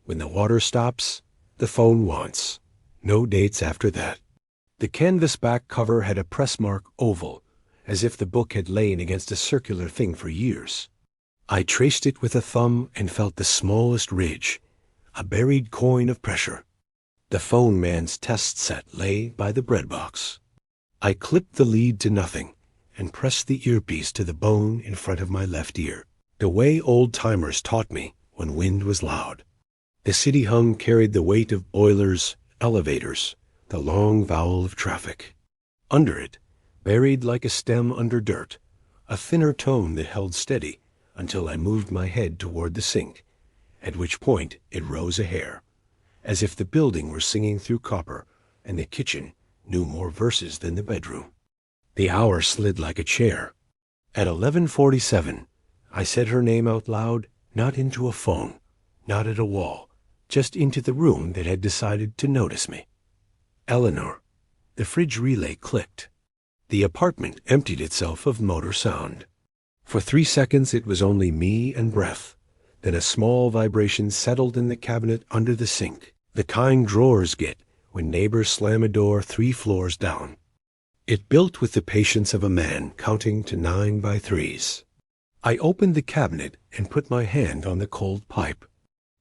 when the water stops, the phone wants. No dates after that. The canvas back cover had a pressmark oval, as if the book had lain against a circular thing for years. I traced it with a thumb and felt the smallest ridge, a buried coin of pressure. The phone man's test set lay by the bread box. I clipped the lead to nothing and pressed the earpiece to the bone in front of my left ear. the way old-timers taught me when wind was loud. The city hum carried the weight of boilers, elevators, the long vowel of traffic. Under it, buried like a stem under dirt, a thinner tone that held steady until I moved my head toward the sink, at which point it rose a hair, as if the building were singing through copper and the kitchen knew more verses than the bedroom. The hour slid like a chair. At 11:47, I said her name out loud, not into a phone, not at a wall, just into the room that had decided to notice me. Eleanor. The fridge relay clicked. The apartment emptied itself of motor sound. For 3 seconds it was only me and breath. Then a small vibration settled in the cabinet under the sink, the kind drawers get when neighbors slam a door 3 floors down. It built with the patience of a man counting to 9 by 3s. I opened the cabinet and put my hand on the cold pipe.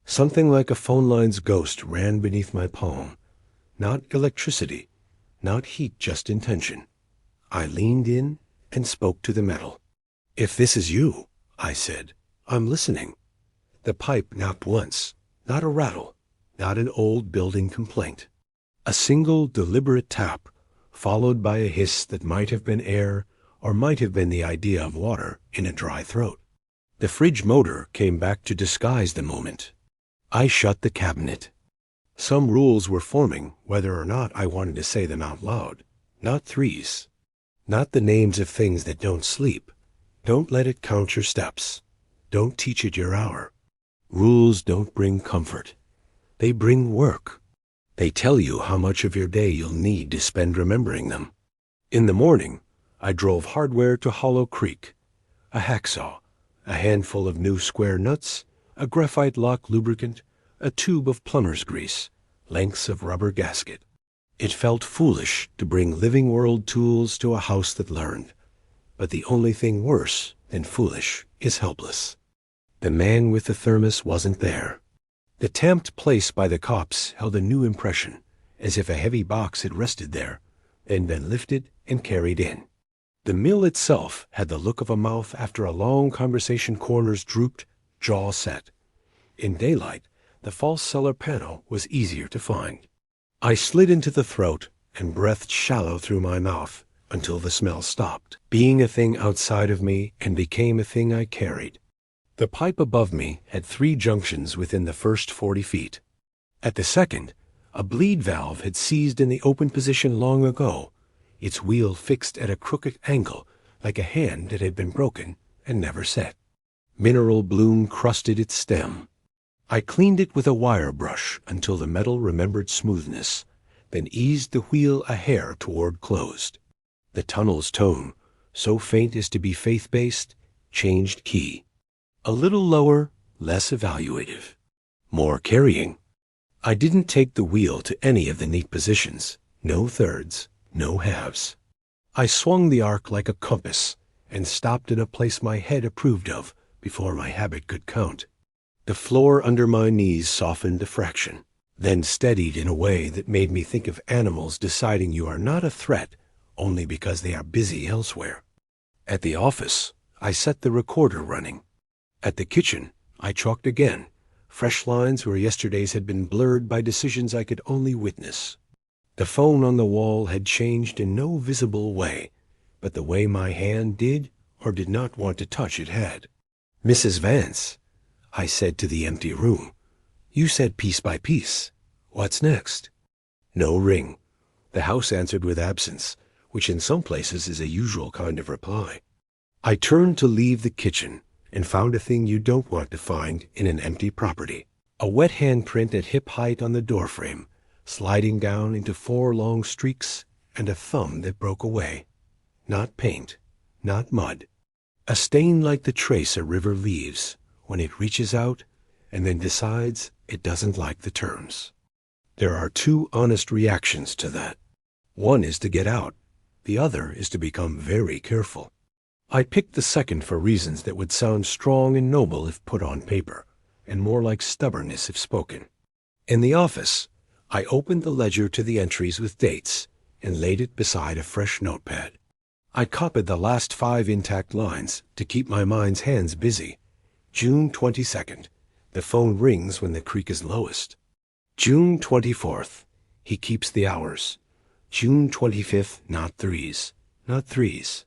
Something like a phone line's ghost ran beneath my palm. Not electricity, not heat, just intention. I leaned in and spoke to the metal. "If this is you," I said, "I'm listening." The pipe napped once, not a rattle, not an old building complaint. A single deliberate tap, followed by a hiss that might have been air or might have been the idea of water in a dry throat. The fridge motor came back to disguise the moment. I shut the cabinet. Some rules were forming, whether or not I wanted to say them out loud. Not 3s. Not the names of things that don't sleep. Don't let it count your steps. Don't teach it your hour. Rules don't bring comfort. They bring work. They tell you how much of your day you'll need to spend remembering them. In the morning, I drove hardware to Hollow Creek. A hacksaw, a handful of new square nuts, a graphite lock lubricant, a tube of plumber's grease, lengths of rubber gasket. It felt foolish to bring living world tools to a house that learned. But the only thing worse than foolish is helpless. The man with the thermos wasn't there. The tamped place by the cops held a new impression, as if a heavy box had rested there, and been lifted and carried in. The mill itself had the look of a mouth after a long conversation, corners drooped, jaw set. In daylight, the false cellar panel was easier to find. I slid into the throat and breathed shallow through my mouth until the smell stopped, being a thing outside of me and became a thing I carried. The pipe above me had 3 junctions within the first 40 feet. At the second, a bleed valve had seized in the open position long ago, its wheel fixed at a crooked angle like a hand that had been broken and never set. Mineral bloom crusted its stem. I cleaned it with a wire brush until the metal remembered smoothness, then eased the wheel a hair toward closed. The tunnel's tone, so faint as to be faith-based, changed key. A little lower, less evaluative. More carrying. I didn't take the wheel to any of the neat positions. No thirds, no halves. I swung the arc like a compass and stopped in a place my head approved of before my habit could count. The floor under my knees softened a fraction, then steadied in a way that made me think of animals deciding you are not a threat only because they are busy elsewhere. At the office, I set the recorder running. At the kitchen, I chalked again, fresh lines where yesterday's had been blurred by decisions I could only witness. The phone on the wall had changed in no visible way, but the way my hand did or did not want to touch it had. "Mrs. Vance," I said to the empty room, "you said piece by piece. What's next?" No ring. The house answered with absence, which in some places is a usual kind of reply. I turned to leave the kitchen and found a thing you don't want to find in an empty property. A wet handprint at hip height on the doorframe, sliding down into 4 long streaks, and a thumb that broke away. Not paint, not mud. A stain like the trace a river leaves when it reaches out and then decides it doesn't like the terms. There are 2 honest reactions to that. One is to get out. The other is to become very careful. I picked the second for reasons that would sound strong and noble if put on paper, and more like stubbornness if spoken. In the office, I opened the ledger to the entries with dates and laid it beside a fresh notepad. I copied the last 5 intact lines to keep my mind's hands busy, June 22nd. The phone rings when the creek is lowest. June 24th. He keeps the hours. June 25th. Not threes. Not threes.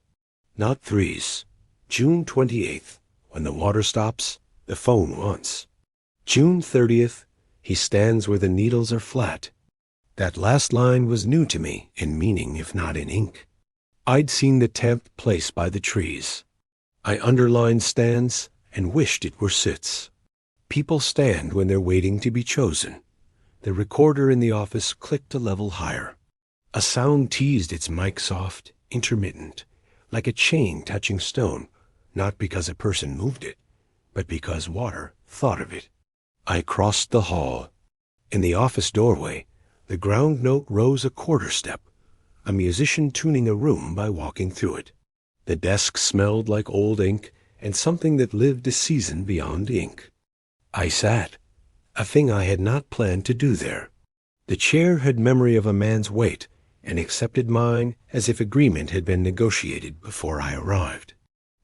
Not threes. June 28th. When the water stops, the phone once. June 30th. He stands where the needles are flat. That last line was new to me, in meaning if not in ink. I'd seen the 10th place by the trees. I underlined stands and wished it were sits. People stand when they're waiting to be chosen. The recorder in the office clicked a level higher. A sound teased its mic soft, intermittent, like a chain touching stone, not because a person moved it, but because water thought of it. I crossed the hall. In the office doorway, the ground note rose a quarter step, a musician tuning a room by walking through it. The desk smelled like old ink and something that lived a season beyond ink. I sat, a thing I had not planned to do there. The chair had memory of a man's weight and accepted mine as if agreement had been negotiated before I arrived.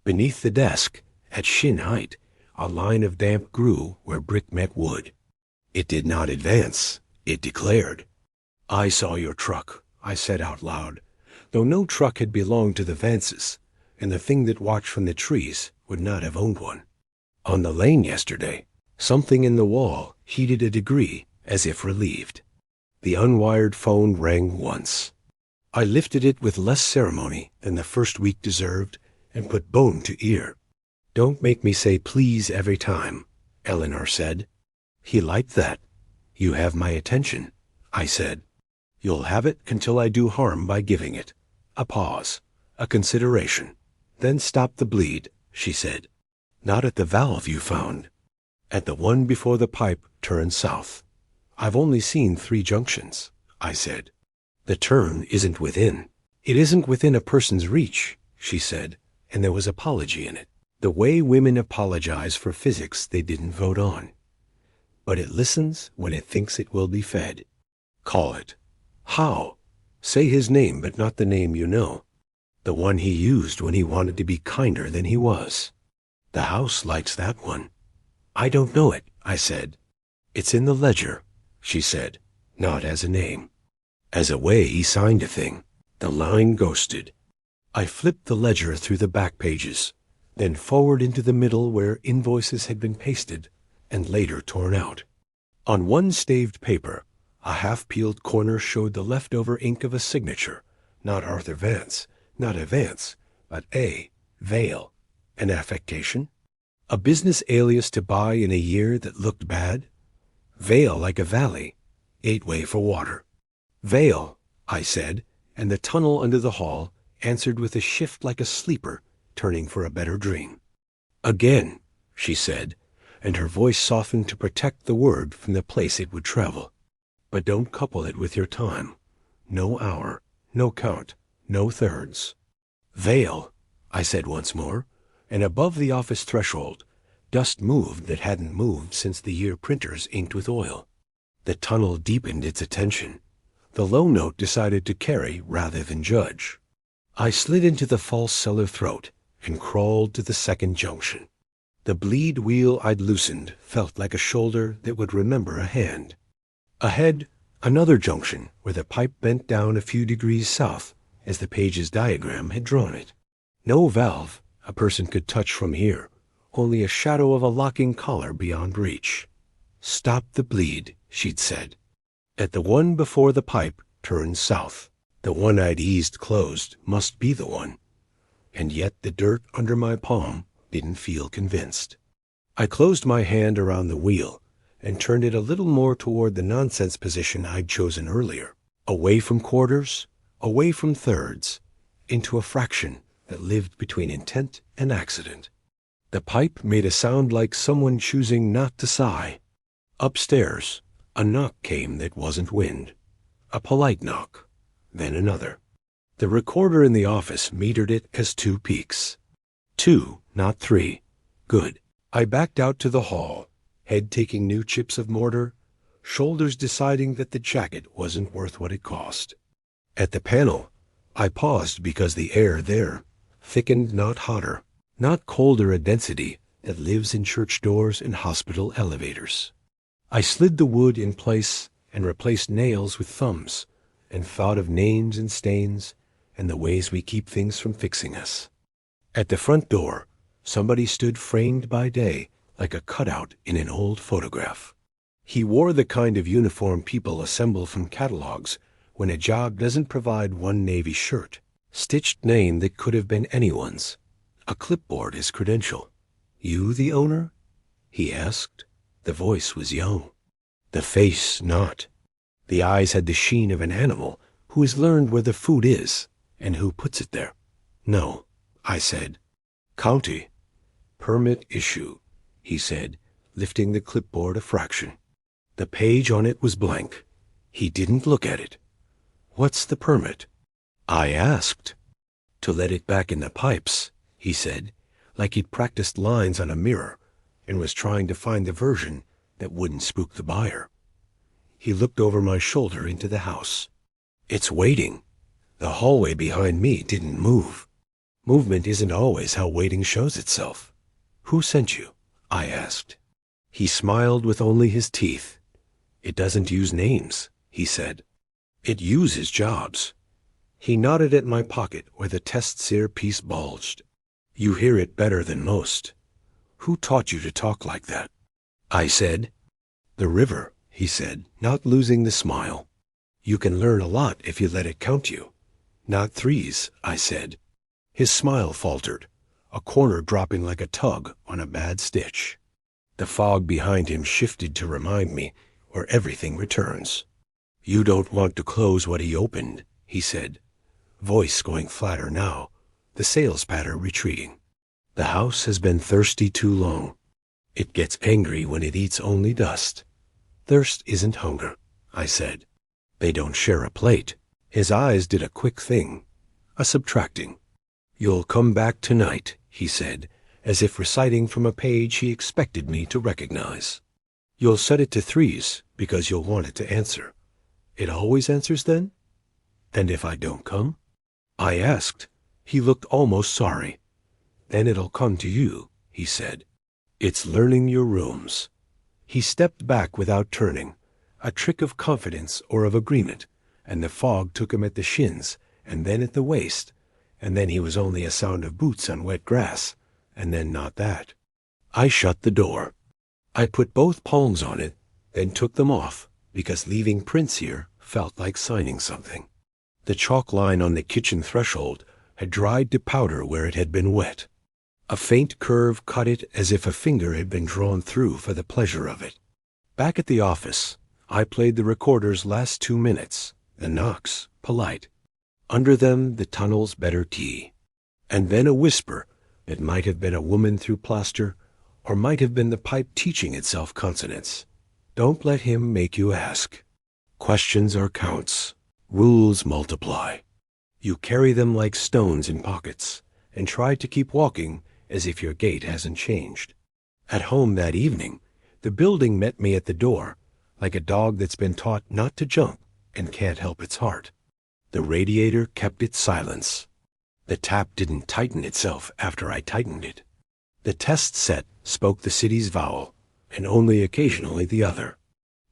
Beneath the desk, at shin height, a line of damp grew where brick met wood. It did not advance, it declared. "I saw your truck," I said out loud, though no truck had belonged to the Vances, and the thing that watched from the trees would not have owned one. On the lane yesterday, something in the wall heated a degree as if relieved. The unwired phone rang once. I lifted it with less ceremony than the first week deserved and put bone to ear. "Don't make me say please every time," Eleanor said. He liked that. "You have my attention," I said. "You'll have it until I do harm by giving it." A pause, a consideration. "Then stop the bleed," she said. "Not at the valve you found. At the one before the pipe turns south." "I've only seen 3 junctions," I said. "The turn isn't within." "It isn't within a person's reach," she said, and there was apology in it. The way women apologize for physics they didn't vote on. "But it listens when it thinks it will be fed." "Call it." "How?" "Say his name, but not the name you know. The one he used when he wanted to be kinder than he was." "The house likes that one." "I don't know it," I said. "It's in the ledger," she said, "not as a name. As a way he signed a thing." The line ghosted. I flipped the ledger through the back pages, then forward into the middle where invoices had been pasted and later torn out. On one staved paper, a half-peeled corner showed the leftover ink of a signature, not Arthur Vance, not a Vance, but A. Vale. An affectation? A business alias to buy in a year that looked bad? Vale like a valley, 8-way for water. "Vale," I said, and the tunnel under the hall answered with a shift like a sleeper turning for a better dream. "Again," she said, and her voice softened to protect the word from the place it would travel. "But don't couple it with your time. No hour, no count, no thirds." "Vale," I said once more, and above the office threshold, dust moved that hadn't moved since the year printers inked with oil. The tunnel deepened its attention. The low note decided to carry rather than judge. I slid into the false cellar throat and crawled to the second junction. The bleed wheel I'd loosened felt like a shoulder that would remember a hand. Ahead, another junction where the pipe bent down a few degrees south as the page's diagram had drawn it. No valve a person could touch from here, only a shadow of a locking collar beyond reach. "Stop the bleed," she'd said. At the one before the pipe turned south. The one I'd eased closed must be the one. And yet the dirt under my palm didn't feel convinced. I closed my hand around the wheel and turned it a little more toward the nonsense position I'd chosen earlier. Away from quarters, away from thirds, into a fraction that lived between intent and accident. The pipe made a sound like someone choosing not to sigh. Upstairs, a knock came that wasn't wind. A polite knock, then another. The recorder in the office metered it as 2 peaks. 2, not 3. Good. I backed out to the hall, head taking new chips of mortar, shoulders deciding that the jacket wasn't worth what it cost. At the panel, I paused because the air there thickened, not hotter, not colder a density, that lives in church doors and hospital elevators. I slid the wood in place and replaced nails with thumbs, and thought of names and stains and the ways we keep things from fixing us. At the front door, somebody stood framed by day like a cutout in an old photograph. He wore the kind of uniform people assemble from catalogs when a job doesn't provide one navy shirt, stitched name that could have been anyone's, a clipboard his credential. "You the owner?" he asked. The voice was young. The face not. The eyes had the sheen of an animal who has learned where the food is and who puts it there. "No," I said. "County. Permit issue," he said, lifting the clipboard a fraction. The page on it was blank. He didn't look at it. "What's the permit?" I asked. "To let it back in the pipes," he said, like he'd practiced lines on a mirror and was trying to find the version that wouldn't spook the buyer. He looked over my shoulder into the house. "It's waiting." The hallway behind me didn't move. Movement isn't always how waiting shows itself. "Who sent you?" I asked. He smiled with only his teeth. "It doesn't use names," he said. "It uses jobs." He nodded at my pocket where the test sear piece bulged. "You hear it better than most. Who taught you to talk like that?" I said. "The river," he said, not losing the smile. "You can learn a lot if you let it count you." "Not threes," I said. His smile faltered, a corner dropping like a tug on a bad stitch. The fog behind him shifted to remind me where everything returns. "You don't want to close what he opened," he said, voice going flatter now, the sales patter retreating. "The house has been thirsty too long. It gets angry when it eats only dust." "Thirst isn't hunger," I said. "They don't share a plate." His eyes did a quick thing, a subtracting. "You'll come back tonight," he said, as if reciting from a page he expected me to recognize. "You'll set it to threes because you'll want it to answer." "It always answers then?" "And if I don't come?" I asked. He looked almost sorry. "Then it'll come to you," he said. "It's learning your rooms." He stepped back without turning, a trick of confidence or of agreement, and the fog took him at the shins, and then at the waist, and then he was only a sound of boots on wet grass, and then not that. I shut the door. I put both palms on it, then took them off, because leaving prints here felt like signing something. The chalk line on the kitchen threshold had dried to powder where it had been wet. A faint curve cut it as if a finger had been drawn through for the pleasure of it. Back at the office, I played the recorder's last 2 minutes, the knocks, polite. Under them, the tunnel's better tea. And then a whisper that might have been a woman through plaster, or might have been the pipe teaching itself consonants. "Don't let him make you ask. Questions are counts. Rules multiply. You carry them like stones in pockets, and try to keep walking as if your gait hasn't changed." At home that evening, the building met me at the door, like a dog that's been taught not to jump and can't help its heart. The radiator kept its silence. The tap didn't tighten itself after I tightened it. The test set spoke the city's vowel, and only occasionally the other.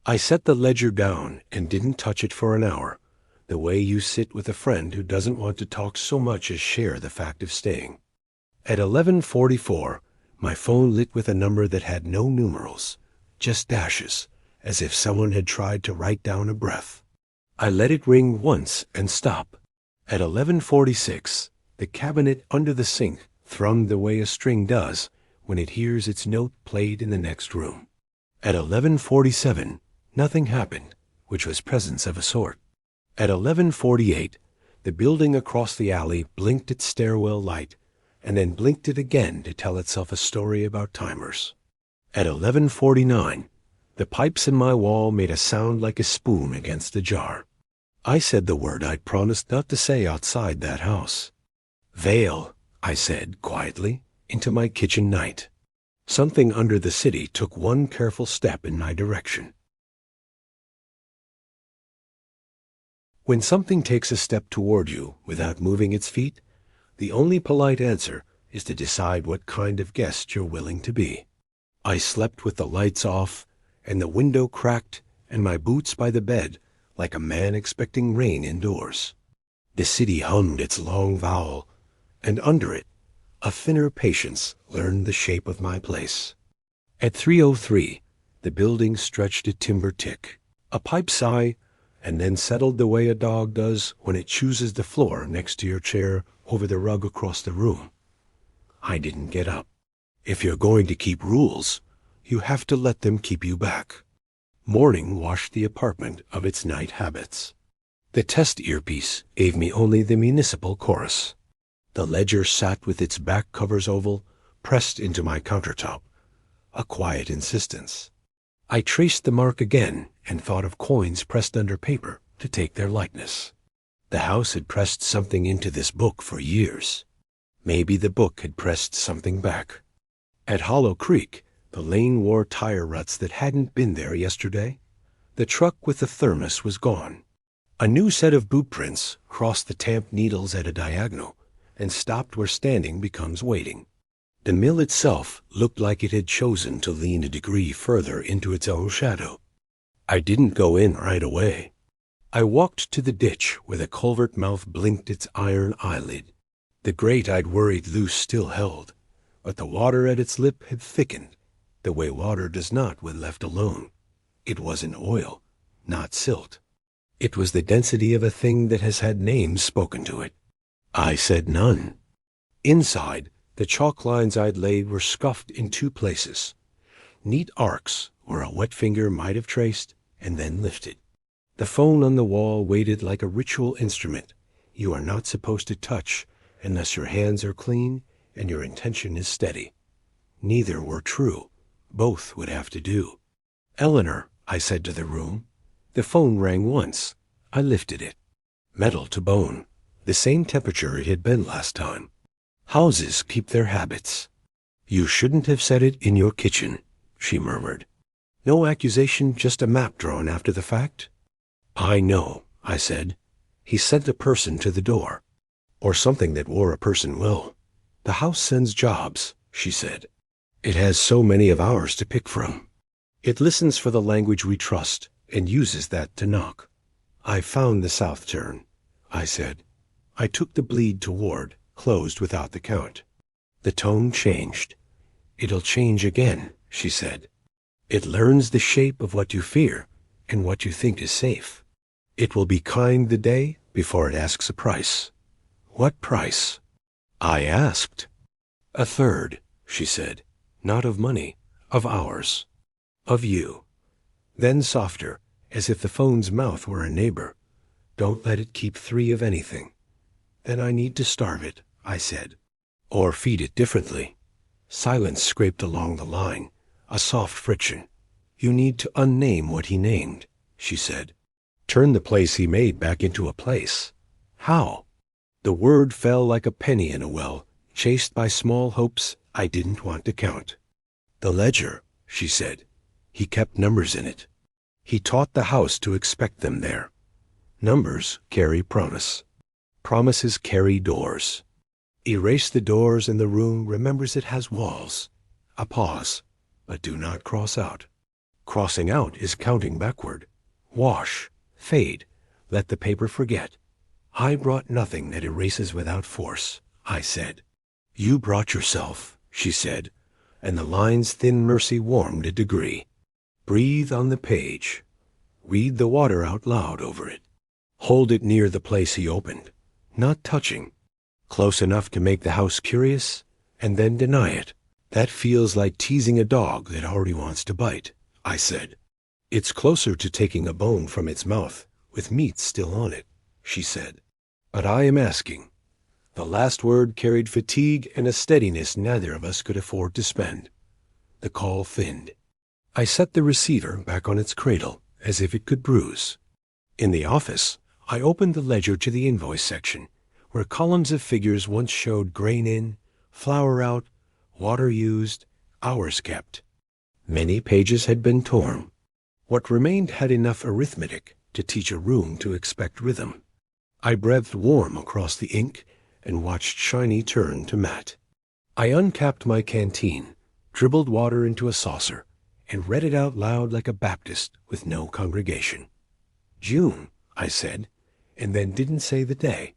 I set the ledger down and didn't touch it for an hour, the way you sit with a friend who doesn't want to talk so much as share the fact of staying. At 11:44, my phone lit with a number that had no numerals, just dashes, as if someone had tried to write down a breath. I let it ring once and stop. At 11:46, the cabinet under the sink thrummed the way a string does when it hears its note played in the next room. At 11:47, nothing happened, which was presence of a sort. At 11:48, the building across the alley blinked its stairwell light, and then blinked it again to tell itself a story about timers. At 11:49, the pipes in my wall made a sound like a spoon against a jar. I said the word I'd promised not to say outside that house. "Veil," I said quietly, into my kitchen night. Something under the city took one careful step in my direction. When something takes a step toward you without moving its feet, the only polite answer is to decide what kind of guest you're willing to be. I slept with the lights off, and the window cracked, and my boots by the bed, like a man expecting rain indoors. The city hummed its long vowel, and under it, a thinner patience learned the shape of my place. At 3:03, the building stretched a timber tick, a pipe sigh, and then settled the way a dog does when it chooses the floor next to your chair over the rug across the room. I didn't get up. If you're going to keep rules, you have to let them keep you back. Morning washed the apartment of its night habits. The test earpiece gave me only the municipal chorus. The ledger sat with its back covers oval, pressed into my countertop, a quiet insistence. I traced the mark again and thought of coins pressed under paper to take their likeness. The house had pressed something into this book for years. Maybe the book had pressed something back. At Hollow Creek, the lane wore tire ruts that hadn't been there yesterday. The truck with the thermos was gone. A new set of boot prints crossed the tamped needles at a diagonal and stopped where standing becomes waiting. The mill itself looked like it had chosen to lean a degree further into its own shadow. I didn't go in right away. I walked to the ditch where the culvert mouth blinked its iron eyelid. The grate I'd worried loose still held, but the water at its lip had thickened, the way water does not when left alone. It was an oil, not silt. It was the density of a thing that has had names spoken to it. I said none. Inside, the chalk lines I'd laid were scuffed in two places, neat arcs where a wet finger might have traced and then lifted. The phone on the wall waited like a ritual instrument you are not supposed to touch unless your hands are clean and your intention is steady. Neither were true. Both would have to do. "Eleanor," I said to the room. The phone rang once. I lifted it. Metal to bone, the same temperature it had been last time. Houses keep their habits. "You shouldn't have said it in your kitchen," she murmured. "No accusation, just a map drawn after the fact?" "I know," I said. "He sent a person to the door. Or something that wore a person well. The house sends jobs," she said. "It has so many of ours to pick from. It listens for the language we trust and uses that to knock." "I found the south turn," I said. I took the bleed toward, closed without the count. The tone changed. "It'll change again," she said. "It learns the shape of what you fear and what you think is safe. It will be kind the day before it asks a price." "What price?" I asked. "A third," she said. "Not of money, of ours. Of you." Then softer, as if the phone's mouth were a neighbor. "Don't let it keep 3 of anything." "Then I need to starve it," I said. "Or feed it differently." Silence scraped along the line, a soft friction. "You need to unname what he named," she said. "Turn the place he made back into a place." "How?" The word fell like a penny in a well, chased by small hopes I didn't want to count. "The ledger," she said. "He kept numbers in it. He taught the house to expect them there. Numbers carry promise. Promises carry doors. Erase the doors and the room remembers it has walls. A pause, but do not cross out. Crossing out is counting backward. Wash, fade, let the paper forget. I brought nothing that erases without force," I said. "You brought yourself," she said, and the line's thin mercy warmed a degree. "Breathe on the page. Read the water out loud over it. Hold it near the place he opened, not touching. Close enough to make the house curious, and then deny it. That feels like teasing a dog that already wants to bite," I said. "It's closer to taking a bone from its mouth, with meat still on it," she said. "But I am asking." The last word carried fatigue and a steadiness neither of us could afford to spend. The call thinned. I set the receiver back on its cradle, as if it could bruise. In the office, I opened the ledger to the invoice section, where columns of figures once showed grain in, flour out, water used, hours kept. Many pages had been torn. What remained had enough arithmetic to teach a room to expect rhythm. I breathed warm across the ink and watched shiny turn to matte. I uncapped my canteen, dribbled water into a saucer, and read it out loud like a Baptist with no congregation. June, I said, and then didn't say the day.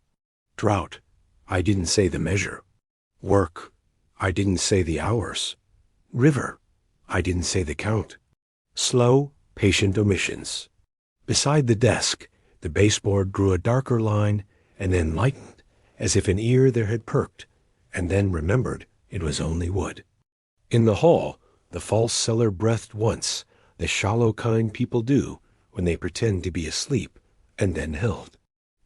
Drought, I didn't say the measure. Work, I didn't say the hours. River, I didn't say the count. Slow, patient omissions. Beside the desk, the baseboard grew a darker line and then lightened, as if an ear there had perked, and then remembered it was only wood. In the hall, the false seller breathed once, the shallow kind people do when they pretend to be asleep, and then held.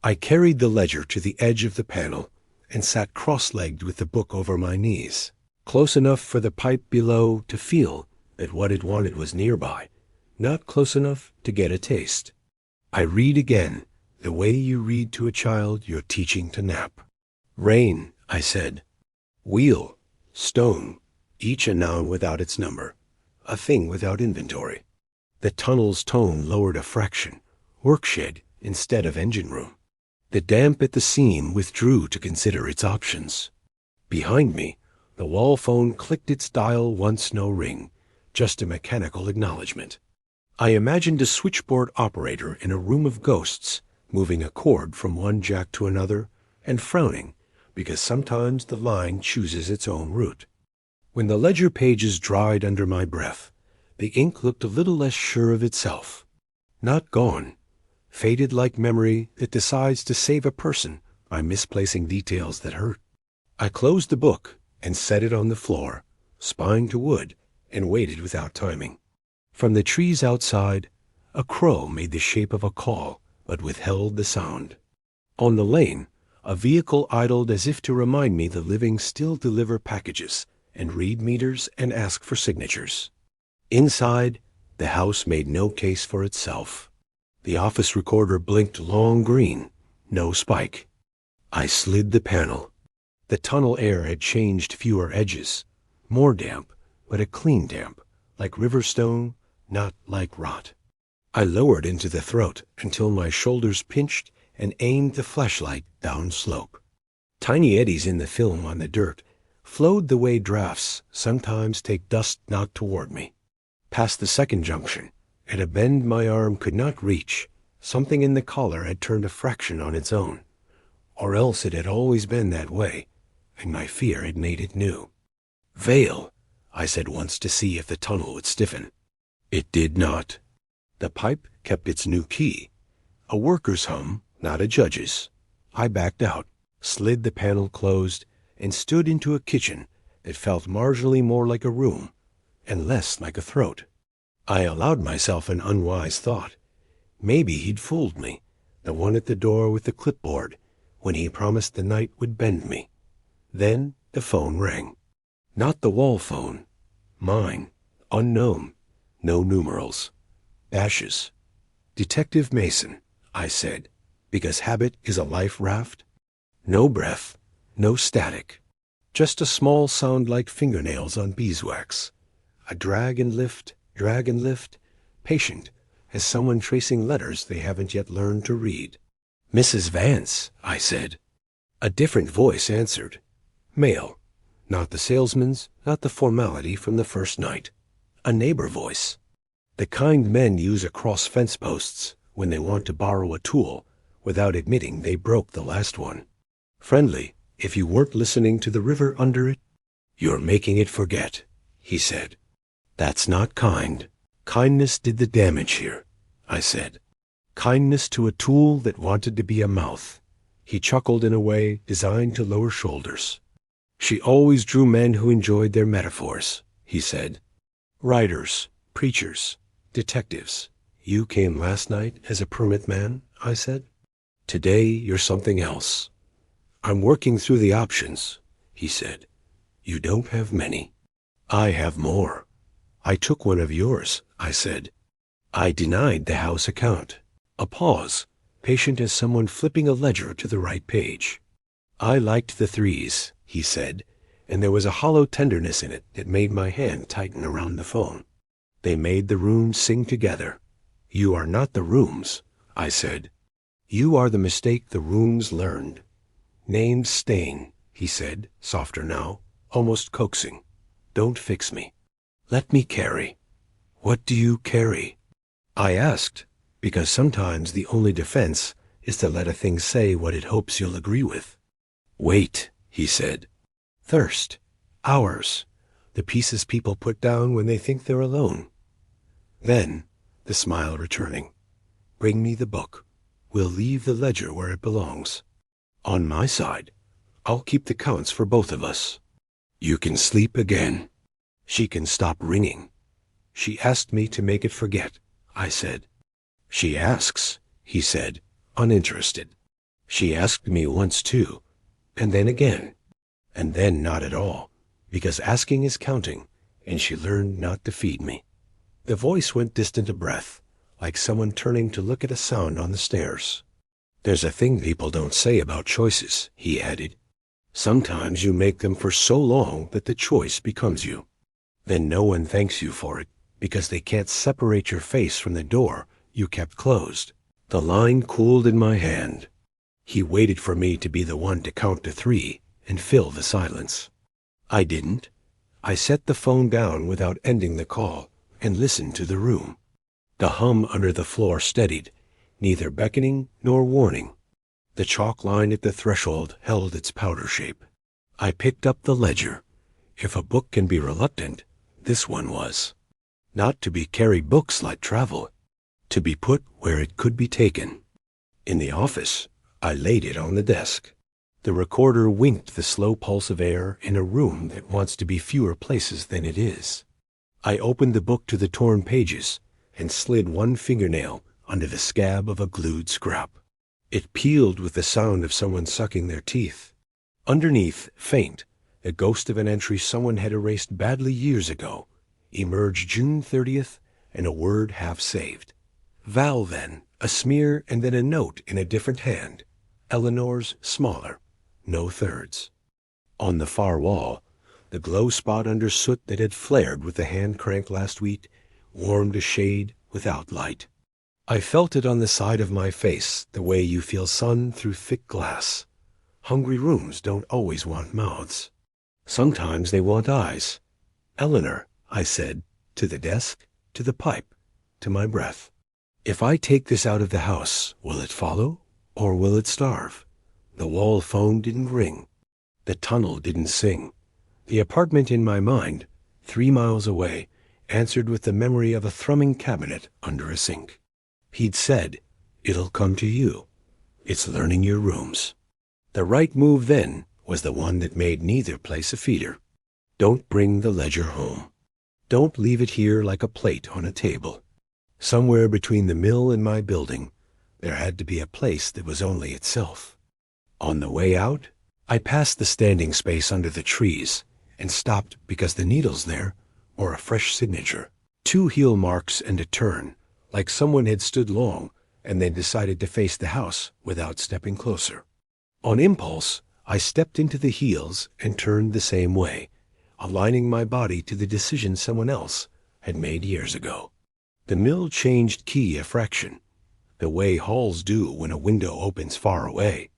I carried the ledger to the edge of the panel and sat cross-legged with the book over my knees, close enough for the pipe below to feel that what it wanted was nearby, not close enough to get a taste. I read again, the way you read to a child you're teaching to nap. Rain, I said. Wheel, stone, each a noun without its number, a thing without inventory. The tunnel's tone lowered a fraction, workshed instead of engine room. The damp at the seam withdrew to consider its options. Behind me, the wall phone clicked its dial once no ring, just a mechanical acknowledgement. I imagined a switchboard operator in a room of ghosts, moving a cord from one jack to another and frowning, because sometimes the line chooses its own route. When the ledger pages dried under my breath, the ink looked a little less sure of itself. Not gone, faded like memory that decides to save a person by misplacing details that hurt. I closed the book and set it on the floor, spine to wood, and waited without timing. From the trees outside, a crow made the shape of a call, but withheld the sound. On the lane, a vehicle idled as if to remind me the living still deliver packages and read meters and ask for signatures. Inside, the house made no case for itself. The office recorder blinked long green, no spike. I slid the panel. The tunnel air had changed fewer edges, more damp, but a clean damp, like river stone, not like rot. I lowered into the throat until my shoulders pinched and aimed the flashlight down slope. Tiny eddies in the film on the dirt flowed the way drafts sometimes take dust knocked toward me. Past the second junction, at a bend my arm could not reach, something in the collar had turned a fraction on its own. Or else it had always been that way, and my fear had made it new. Veil, I said once to see if the tunnel would stiffen. It did not. The pipe kept its new key. A worker's hum, not a judge's. I backed out, slid the panel closed, and stood into a kitchen that felt marginally more like a room and less like a throat. I allowed myself an unwise thought. Maybe he'd fooled me, the one at the door with the clipboard, when he promised the night would bend me. Then the phone rang. Not the wall phone. Mine. Unknown. No numerals. Ashes. Detective Mason, I said, because habit is a life raft. No breath. No static. Just a small sound like fingernails on beeswax. A drag and lift, patient, as someone tracing letters they haven't yet learned to read. Mrs. Vance, I said. A different voice answered. Male. Not the salesman's, not the formality from the first night. A neighbor voice. The kind men use across fence posts when they want to borrow a tool without admitting they broke the last one. Friendly, if you weren't listening to the river under it. You're making it forget, he said. That's not kind. Kindness did the damage here, I said. Kindness to a tool that wanted to be a mouth. He chuckled in a way designed to lower shoulders. She always drew men who enjoyed their metaphors, he said. Writers, preachers, detectives. You came last night as a permit man, I said. Today you're something else. I'm working through the options, he said. You don't have many. I have more. I took one of yours, I said. I denied the house account. A pause, patient as someone flipping a ledger to the right page. I liked the threes, he said, and there was a hollow tenderness in it that made my hand tighten around the phone. They made the rooms sing together. You are not the rooms, I said. You are the mistake the rooms learned. Name's Stain, he said, softer now. almost coaxing. Don't fix me. Let me carry. What do you carry? I asked, because sometimes the only defense is to let a thing say what it hopes you'll agree with. Weight, he said. Thirst. Hours. The pieces people put down when they think they're alone. Then, the smile returning. Bring me the book. We'll leave the ledger where it belongs. On my side, I'll keep the counts for both of us. You can sleep again. She can stop ringing. She asked me to make it forget, I said. She asks, he said, uninterested. She asked me once too, and then again, and then not at all, because asking is counting, and she learned not to feed me. The voice went distant a breath, like someone turning to look at a sound on the stairs. There's a thing people don't say about choices, he added. Sometimes you make them for so long that the choice becomes you. Then no one thanks you for it, because they can't separate your face from the door you kept closed. The line cooled in my hand. He waited for me to be the one to count to 3 and fill the silence. I didn't. I set the phone down without ending the call and listened to the room. The hum under the floor steadied, neither beckoning nor warning. The chalk line at the threshold held its powder shape. I picked up the ledger. If a book can be reluctant, this one was. Not to be carried books like travel, to be put where it could be taken. In the office, I laid it on the desk. The recorder winked the slow pulse of air in a room that wants to be fewer places than it is. I opened the book to the torn pages and slid one fingernail under the scab of a glued scrap. It peeled with the sound of someone sucking their teeth. Underneath, faint, the ghost of an entry someone had erased badly years ago, emerged June 30th and a word half saved. Val then, a smear and then a note in a different hand. Eleanor's smaller, no thirds. On the far wall, the glow spot under soot that had flared with the hand crank last week warmed a shade without light. I felt it on the side of my face the way you feel sun through thick glass. Hungry rooms don't always want mouths. Sometimes they want eyes. Eleanor, I said, to the desk, to the pipe, to my breath. If I take this out of the house, will it follow, or will it starve? The wall phone didn't ring. The tunnel didn't sing. The apartment in my mind, 3 miles away, answered with the memory of a thrumming cabinet under a sink. He'd said, it'll come to you. It's learning your rooms. The right move then was the one that made neither place a feeder. Don't bring the ledger home. Don't leave it here like a plate on a table. Somewhere between the mill and my building, there had to be a place that was only itself. On the way out, I passed the standing space under the trees and stopped because the needles there or a fresh signature. 2 heel marks and a turn, like someone had stood long and then decided to face the house without stepping closer. On impulse, I stepped into the heels and turned the same way, aligning my body to the decision someone else had made years ago. The mill changed key a fraction, the way halls do when a window opens far away.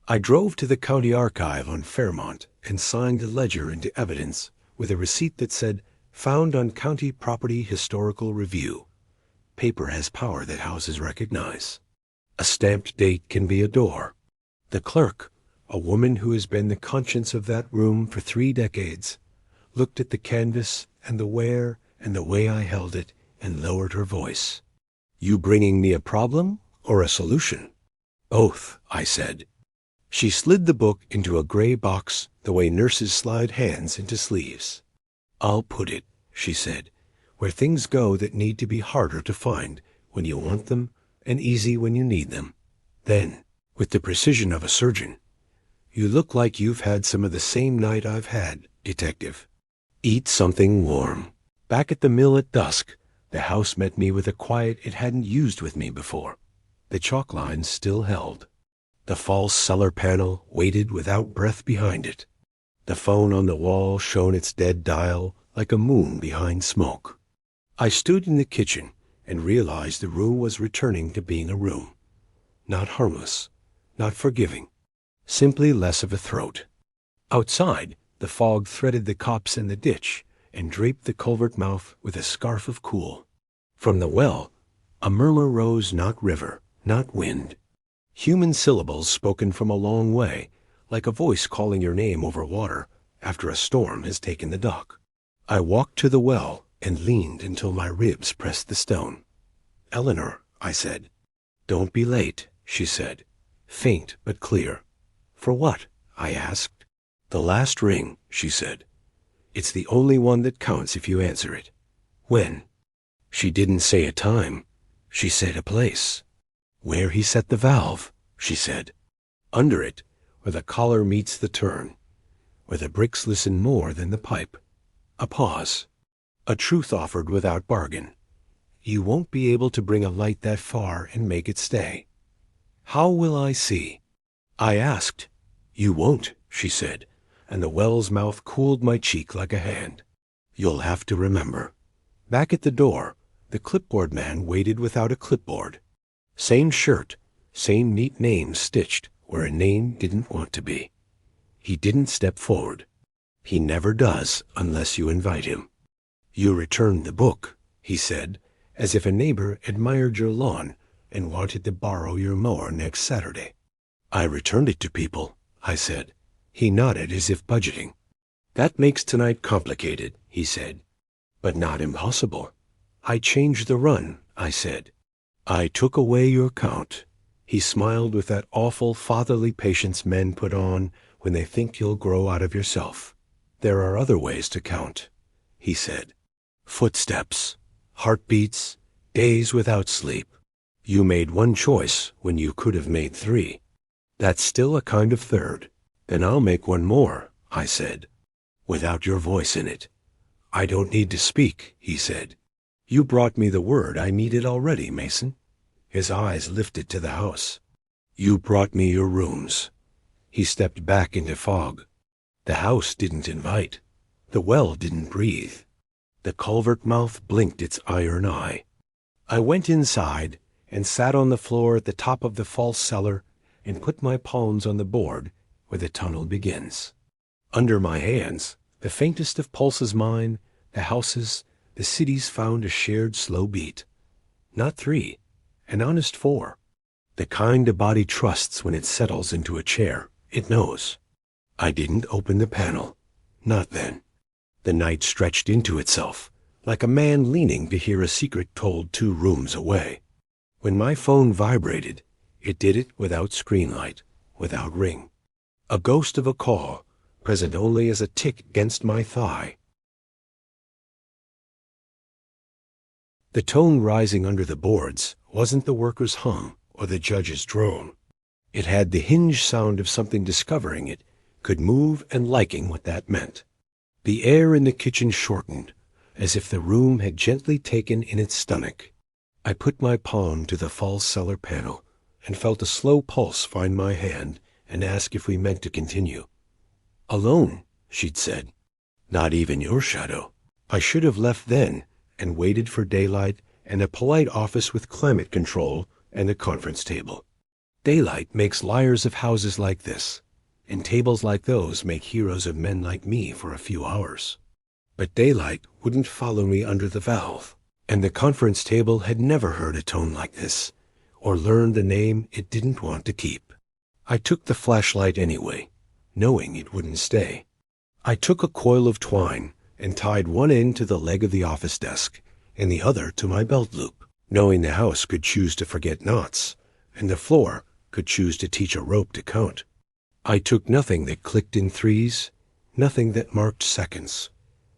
I drove to the county archive on Fairmont and signed a ledger into evidence with a receipt that said, found on County Property Historical Review. Paper has power that houses recognize. A stamped date can be a door. The clerk, a woman who has been the conscience of that room for 3 decades, looked at the canvas and the wear and the way I held it and lowered her voice. You bringing me a problem or a solution? Both, I said. She slid the book into a gray box the way nurses slide hands into sleeves. I'll put it, she said, where things go that need to be harder to find when you want them and easy when you need them. Then, with the precision of a surgeon, you look like you've had some of the same night I've had, detective. Eat something warm. Back at the mill at dusk, the house met me with a quiet it hadn't used with me before. The chalk lines still held. The false cellar panel waited without breath behind it. The phone on the wall shone its dead dial like a moon behind smoke. I stood in the kitchen and realized the room was returning to being a room. Not harmless, not forgiving, simply less of a throat. Outside, The fog threaded the copse and the ditch, and draped the culvert mouth with a scarf of cool. From the well, a murmur rose, not river, not wind. Human syllables spoken from a long way, like a voice calling your name over water after a storm has taken the dock. I walked to the well and leaned until my ribs pressed the stone. "Eleanor," I said. "Don't be late," she said, faint but clear. "For what?" I asked. "The last ring," she said. "It's the only one that counts if you answer it." "When?" She didn't say a time. She said a place. "Where he set the valve," she said. "Under it, where the collar meets the turn, where the bricks listen more than the pipe." A pause. A truth offered without bargain. "You won't be able to bring a light that far and make it stay." "How will I see?" I asked. "You won't," she said, and the well's mouth cooled my cheek like a hand. "You'll have to remember." Back at the door, the clipboard man waited without a clipboard. Same shirt, same neat name stitched where a name didn't want to be. He didn't step forward. He never does unless you invite him. "You returned the book," he said, as if a neighbor admired your lawn and wanted to borrow your mower next Saturday. "I returned it to people," I said. He nodded as if budgeting. "That makes tonight complicated," he said, "but not impossible." "I changed the run," I said. "I took away your count." He smiled with that awful fatherly patience men put on when they think you'll grow out of yourself. "There are other ways to count," he said. "Footsteps, heartbeats, days without sleep. You made one choice when you could have made three. That's still a kind of third." "Then I'll make one more," I said, "without your voice in it." "I don't need to speak," he said. "You brought me the word I needed already, Mason." His eyes lifted to the house. "You brought me your rooms." He stepped back into fog. The house didn't invite. The well didn't breathe. The culvert mouth blinked its iron eye. I went inside and sat on the floor at the top of the false cellar and put my palms on the board where the tunnel begins. Under my hands, the faintest of pulses mine, the houses, the cities found a shared slow beat. Not three, an honest four. The kind a body trusts when it settles into a chair. It knows. I didn't open the panel. Not then. The night stretched into itself, like a man leaning to hear a secret told 2 rooms away. When my phone vibrated, it did it without screen light, without ring. A ghost of a call, present only as a tick against my thigh. The tone rising under the boards wasn't the worker's hum or the judge's drone. It had the hinge sound of something discovering it could move and liking what that meant. The air in the kitchen shortened, as if the room had gently taken in its stomach. I put my palm to the false cellar panel and felt a slow pulse find my hand and ask if we meant to continue. "Alone," she'd said. "Not even your shadow." I should have left then and waited for daylight and a polite office with climate control and a conference table. Daylight makes liars of houses like this, and tables like those make heroes of men like me for a few hours. But daylight wouldn't follow me under the valve, and the conference table had never heard a tone like this, or learned a name it didn't want to keep. I took the flashlight anyway, knowing it wouldn't stay. I took a coil of twine and tied one end to the leg of the office desk and the other to my belt loop, knowing the house could choose to forget knots, and the floor could choose to teach a rope to count. I took nothing that clicked in threes, nothing that marked seconds,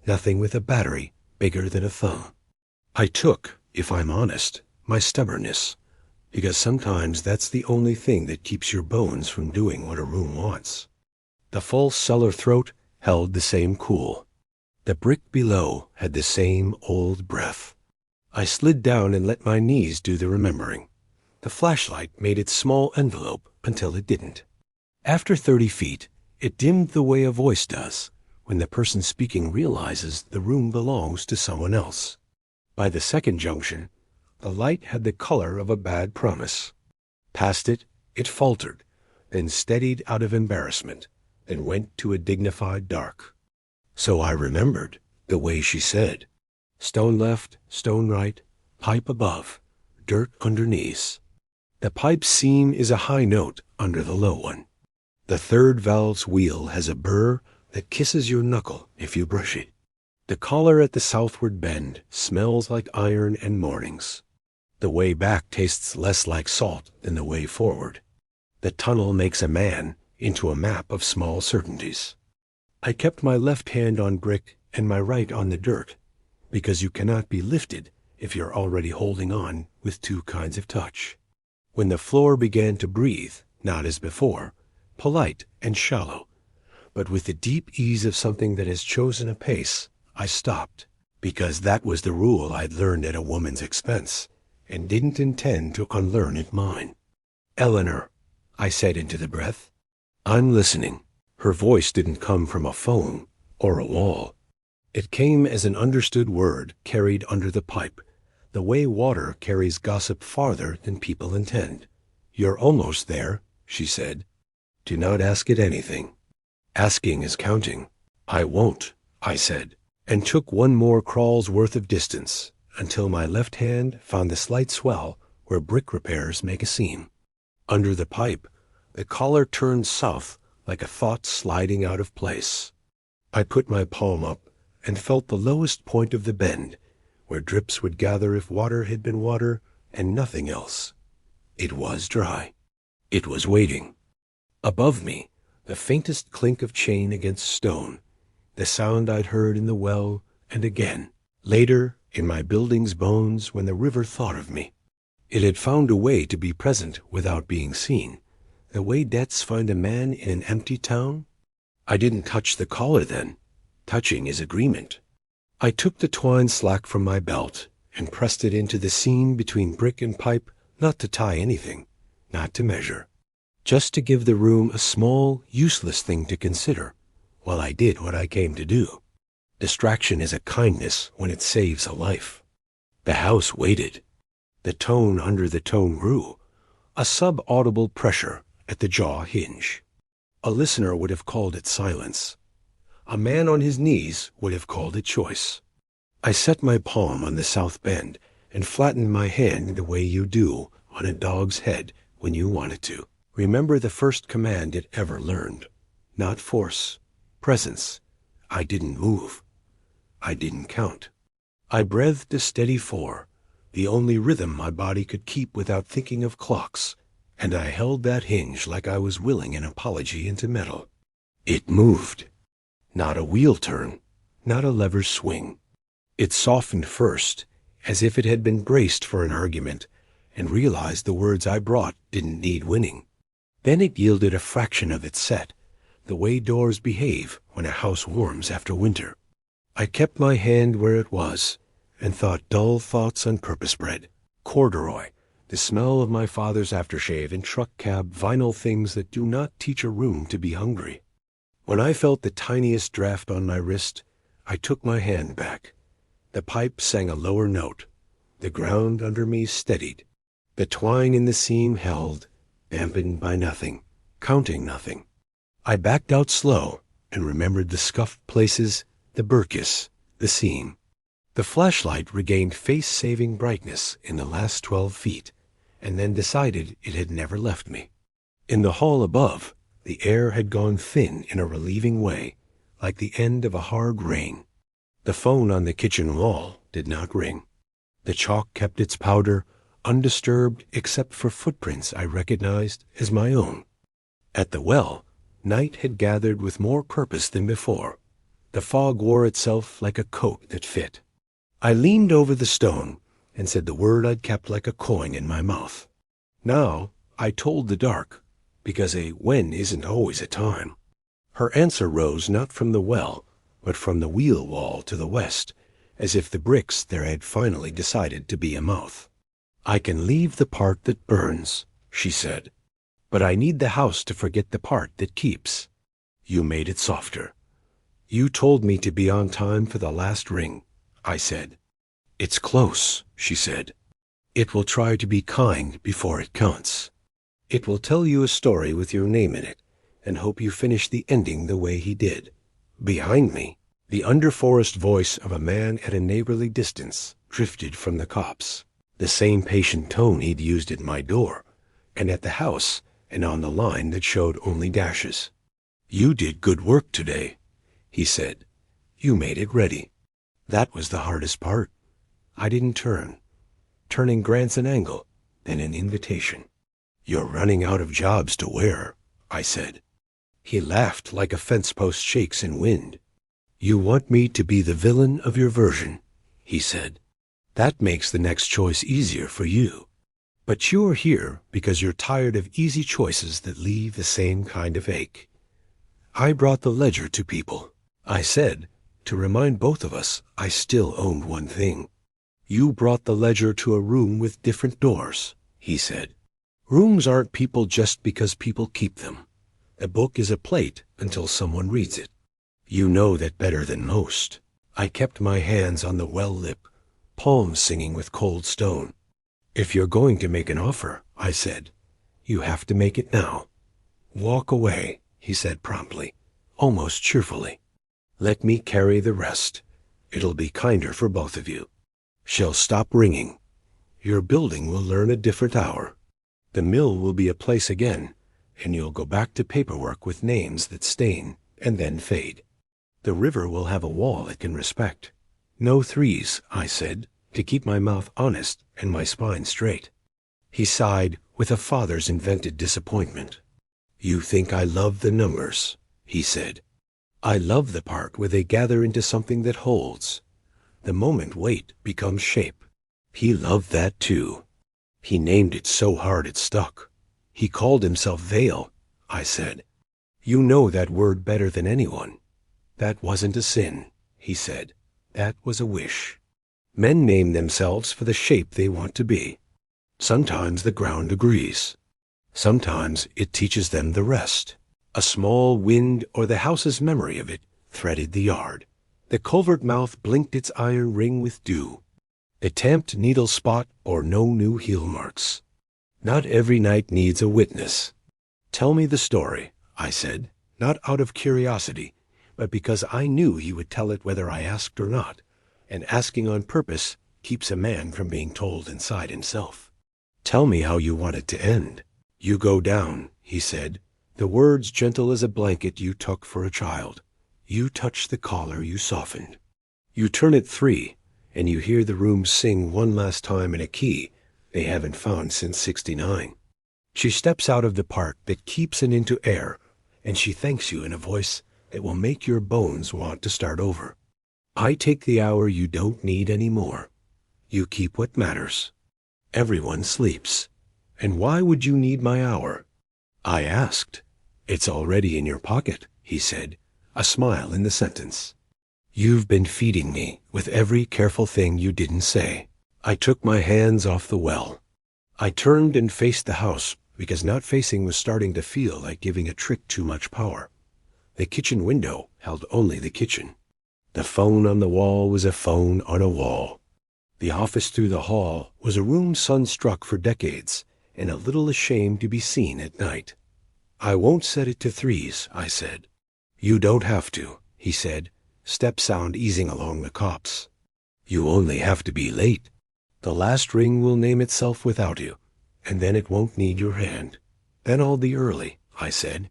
nothing with a battery bigger than a thumb. I took, if I'm honest, my stubbornness, because sometimes that's the only thing that keeps your bones from doing what a room wants. The false cellar throat held the same cool. The brick below had the same old breath. I slid down and let my knees do the remembering. The flashlight made its small envelope until it didn't. After 30 feet, it dimmed the way a voice does when the person speaking realizes the room belongs to someone else. By the second junction, the light had the color of a bad promise. Past it, it faltered, then steadied out of embarrassment, and went to a dignified dark. So I remembered the way she said, "Stone left, stone right, pipe above, dirt underneath." The pipe seam is a high note under the low one. The third valve's wheel has a burr that kisses your knuckle if you brush it. The collar at the southward bend smells like iron and mornings. The way back tastes less like salt than the way forward. The tunnel makes a man into a map of small certainties. I kept my left hand on brick and my right on the dirt, because you cannot be lifted if you're already holding on with two kinds of touch. When the floor began to breathe, not as before, polite and shallow, but with the deep ease of something that has chosen a pace, I stopped, because that was the rule I'd learned at a woman's expense, and didn't intend to unlearn at mine. "Eleanor," I said into the breath. "I'm listening." Her voice didn't come from a phone or a wall. It came as an understood word carried under the pipe, the way water carries gossip farther than people intend. "You're almost there," she said. "Do not ask it anything. Asking is counting." "I won't," I said, and took one more crawl's worth of distance until my left hand found the slight swell where brick repairs make a seam. Under the pipe, the collar turned south like a thought sliding out of place. I put my palm up and felt the lowest point of the bend, where drips would gather if water had been water and nothing else. It was dry. It was waiting. Above me, the faintest clink of chain against stone, the sound I'd heard in the well and again, later in my building's bones when the river thought of me. It had found a way to be present without being seen, the way debts find a man in an empty town. I didn't touch the collar then. Touching is agreement. I took the twine slack from my belt and pressed it into the seam between brick and pipe, not to tie anything, not to measure, just to give the room a small, useless thing to consider while I did what I came to do. Distraction is a kindness when it saves a life. The house waited. The tone under the tone grew, a sub-audible pressure at the jaw hinge. A listener would have called it silence. A man on his knees would have called it choice. I set my palm on the south bend and flattened my hand the way you do on a dog's head when you wanted to. Remember the first command it ever learned. Not force, presence. I didn't move. I didn't count. I breathed a steady 4, the only rhythm my body could keep without thinking of clocks, and I held that hinge like I was willing an apology into metal. It moved. Not a wheel turn, not a lever swing. It softened first, as if it had been braced for an argument, and realized the words I brought didn't need winning. Then it yielded a fraction of its set, the way doors behave when a house warms after winter. I kept my hand where it was, and thought dull thoughts on purpose bread, corduroy, the smell of my father's aftershave, and truck cab vinyl things that do not teach a room to be hungry. When I felt the tiniest draft on my wrist, I took my hand back. The pipe sang a lower note. The ground under me steadied. The twine in the seam held, dampened by nothing, counting nothing. I backed out slow and remembered the scuffed places, the burkiss, the seam. The flashlight regained face-saving brightness in the last 12 feet, and then decided it had never left me. In the hall above, the air had gone thin in a relieving way, like the end of a hard rain. The phone on the kitchen wall did not ring. The chalk kept its powder, undisturbed except for footprints I recognized as my own. At the well, night had gathered with more purpose than before. The fog wore itself like a coat that fit. I leaned over the stone and said the word I'd kept like a coin in my mouth. Now I told the dark, because a when isn't always a time. Her answer rose not from the well, but from the wheel wall to the west, as if the bricks there had finally decided to be a mouth. "I can leave the part that burns," she said, "but I need the house to forget the part that keeps." You made it softer. "You told me to be on time for the last ring," I said. "It's close," she said. "It will try to be kind before it counts. It will tell you a story with your name in it, and hope you finish the ending the way he did. Behind me, the underforest voice of a man at a neighborly distance drifted from the copse, the same patient tone he'd used at my door, and at the house, and on the line that showed only dashes. "You did good work today," he said. "You made it ready." That was the hardest part. I didn't turn. Turning grants an angle, then an invitation. "You're running out of jobs to wear," I said. He laughed like a fence post shakes in wind. "You want me to be the villain of your version," he said. "That makes the next choice easier for you. But you're here because you're tired of easy choices that leave the same kind of ache." I brought the ledger to people, I said, to remind both of us I still owned one thing. "You brought the ledger to a room with different doors," he said. "Rooms aren't people just because people keep them. A book is a plate until someone reads it. You know that better than most." I kept my hands on the well lip, palms singing with cold stone. "If you're going to make an offer," I said, "you have to make it now." "Walk away," he said promptly, almost cheerfully. "Let me carry the rest. It'll be kinder for both of you. She'll stop ringing. Your building will learn a different hour. The mill will be a place again, and you'll go back to paperwork with names that stain and then fade. The river will have a wall it can respect. No threes," I said, to keep my mouth honest and my spine straight. He sighed with a father's invented disappointment. "You think I love the numbers," he said. "I love the part where they gather into something that holds. The moment weight becomes shape." He loved that too. He named it so hard it stuck. "He called himself Vale," I said. "You know that word better than anyone." "That wasn't a sin," he said. "That was a wish. Men name themselves for the shape they want to be. Sometimes the ground agrees. Sometimes it teaches them the rest. A small wind or the house's memory of it threaded the yard. The culvert mouth blinked its iron ring with dew. A tamped needle spot or no new heel marks. Not every night needs a witness." "Tell me the story," I said, not out of curiosity, but because I knew he would tell it whether I asked or not, and asking on purpose keeps a man from being told inside himself. "Tell me how you want it to end." "You go down," he said, the words gentle as a blanket you took for a child. "You touch the collar you softened. You turn it 3, and you hear the room sing one last time in a key they haven't found since '69. She steps out of the part that keeps it into air, and she thanks you in a voice that will make your bones want to start over. I take the hour you don't need any more. You keep what matters. Everyone sleeps. And why would you need my hour?" I asked. "It's already in your pocket," he said, a smile in the sentence. "You've been feeding me with every careful thing you didn't say." I took my hands off the well. I turned and faced the house because not facing was starting to feel like giving a trick too much power. The kitchen window held only the kitchen. The phone on the wall was a phone on a wall. The office through the hall was a room sun-struck for decades and a little ashamed to be seen at night. "I won't set it to 3s, I said. "You don't have to," he said, step sound easing along the copse. "You only have to be late. The last ring will name itself without you, and then it won't need your hand. Then I'll be early," I said.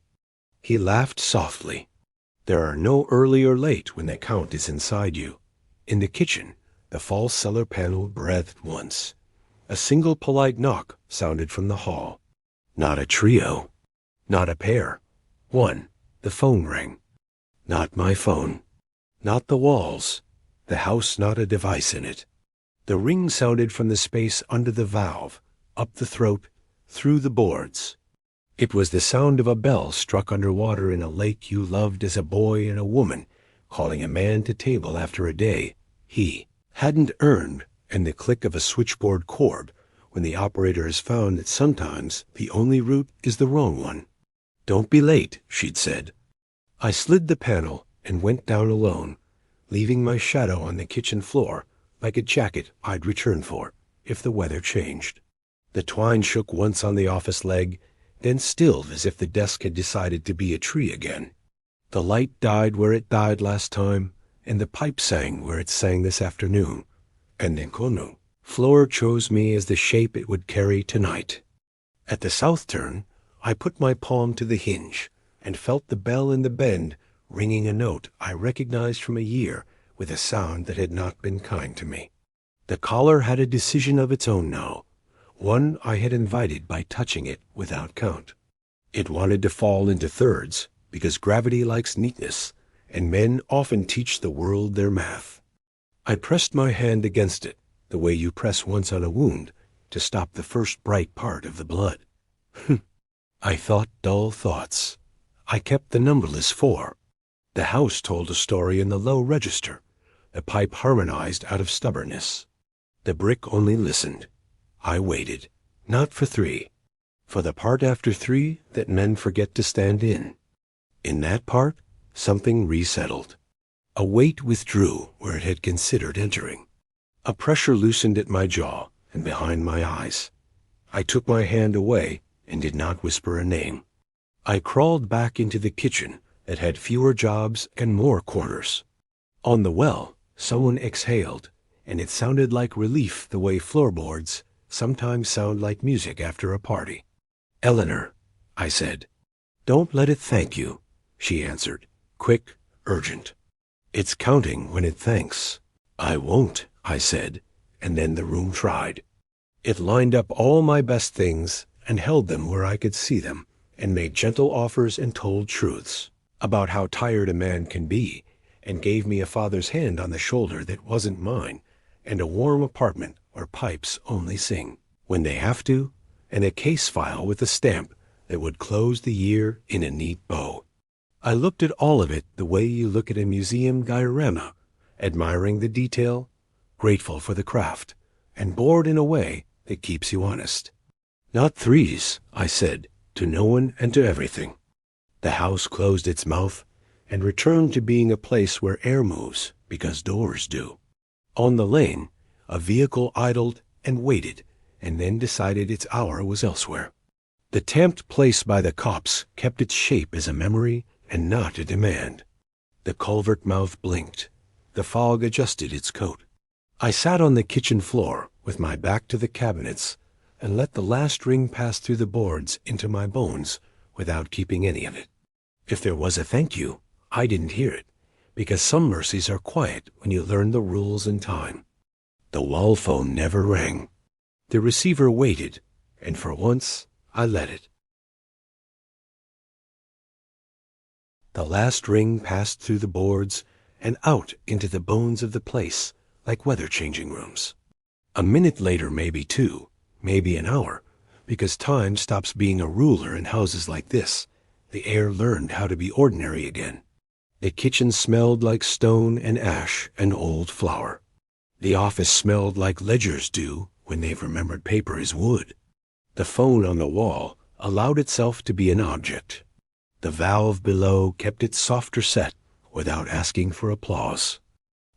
He laughed softly. "There are no early or late when the count is inside you." In the kitchen, the false cellar panel breathed once. A single polite knock sounded from the hall. Not a trio. Not a pair. One. The phone rang. Not my phone. Not the walls. The house not a device in it. The ring sounded from the space under the valve, up the throat, through the boards. It was the sound of a bell struck underwater in a lake you loved as a boy and a woman, calling a man to table after a day he hadn't earned, and the click of a switchboard cord when the operator has found that sometimes the only route is the wrong one. "Don't be late," she'd said. I slid the panel and went down alone, leaving my shadow on the kitchen floor like a jacket I'd return for if the weather changed. The twine shook once on the office leg, then stilled as if the desk had decided to be a tree again. The light died where it died last time, and the pipe sang where it sang this afternoon. And Nkono, floor chose me as the shape it would carry tonight. At the south turn, I put my palm to the hinge and felt the bell in the bend ringing a note I recognized from a year with a sound that had not been kind to me. The collar had a decision of its own now, one I had invited by touching it without count. It wanted to fall into thirds because gravity likes neatness, and men often teach the world their math. I pressed my hand against it, the way you press once on a wound, to stop the first bright part of the blood. I thought dull thoughts. I kept the numberless 4. The house told a story in the low register. The pipe harmonized out of stubbornness. The brick only listened. I waited, not for 3, for the part after 3 that men forget to stand in. In that part, something resettled. A weight withdrew where it had considered entering. A pressure loosened at my jaw and behind my eyes. I took my hand away and did not whisper a name. I crawled back into the kitchen that had fewer jobs and more corners. On the well, someone exhaled, and it sounded like relief the way floorboards sometimes sound like music after a party. "Eleanor," I said. "Don't let it thank you," she answered, quick, urgent. "It's counting when it thanks." "I won't," I said, and then the room tried. It lined up all my best things and held them where I could see them, and made gentle offers and told truths about how tired a man can be, and gave me a father's hand on the shoulder that wasn't mine, and a warm apartment where pipes only sing when they have to, and a case file with a stamp that would close the year in a neat bow. I looked at all of it the way you look at a museum diorama, admiring the detail, grateful for the craft, and bored in a way that keeps you honest. "Not 3s, I said, to no one and to everything. The house closed its mouth and returned to being a place where air moves because doors do. On the lane, a vehicle idled and waited, and then decided its hour was elsewhere. The tamped place by the copse kept its shape as a memory and not a demand. The culvert mouth blinked. The fog adjusted its coat. I sat on the kitchen floor with my back to the cabinets and let the last ring pass through the boards into my bones without keeping any of it. If there was a thank you, I didn't hear it, because some mercies are quiet when you learn the rules in time. The wall phone never rang. The receiver waited, and for once I let it. The last ring passed through the boards and out into the bones of the place like weather-changing rooms. A minute later, maybe 2, maybe an hour, because time stops being a ruler in houses like this. The air learned how to be ordinary again. The kitchen smelled like stone and ash and old flour. The office smelled like ledgers do when they've remembered paper is wood. The phone on the wall allowed itself to be an object. The valve below kept its softer set without asking for applause.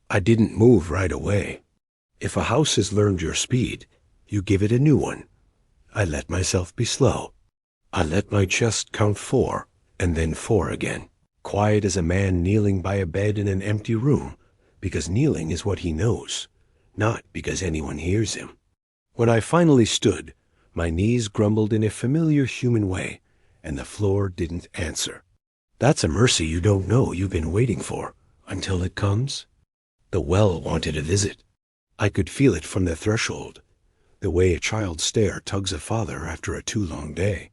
I didn't move right away. If a house has learned your speed, you give it a new one. I let myself be slow. I let my chest count 4, and then 4 again, quiet as a man kneeling by a bed in an empty room, because kneeling is what he knows, not because anyone hears him. When I finally stood, my knees grumbled in a familiar human way, and the floor didn't answer. That's a mercy you don't know you've been waiting for, until it comes. The well wanted a visit. I could feel it from the threshold, the way a child's stare tugs a father after a too long day.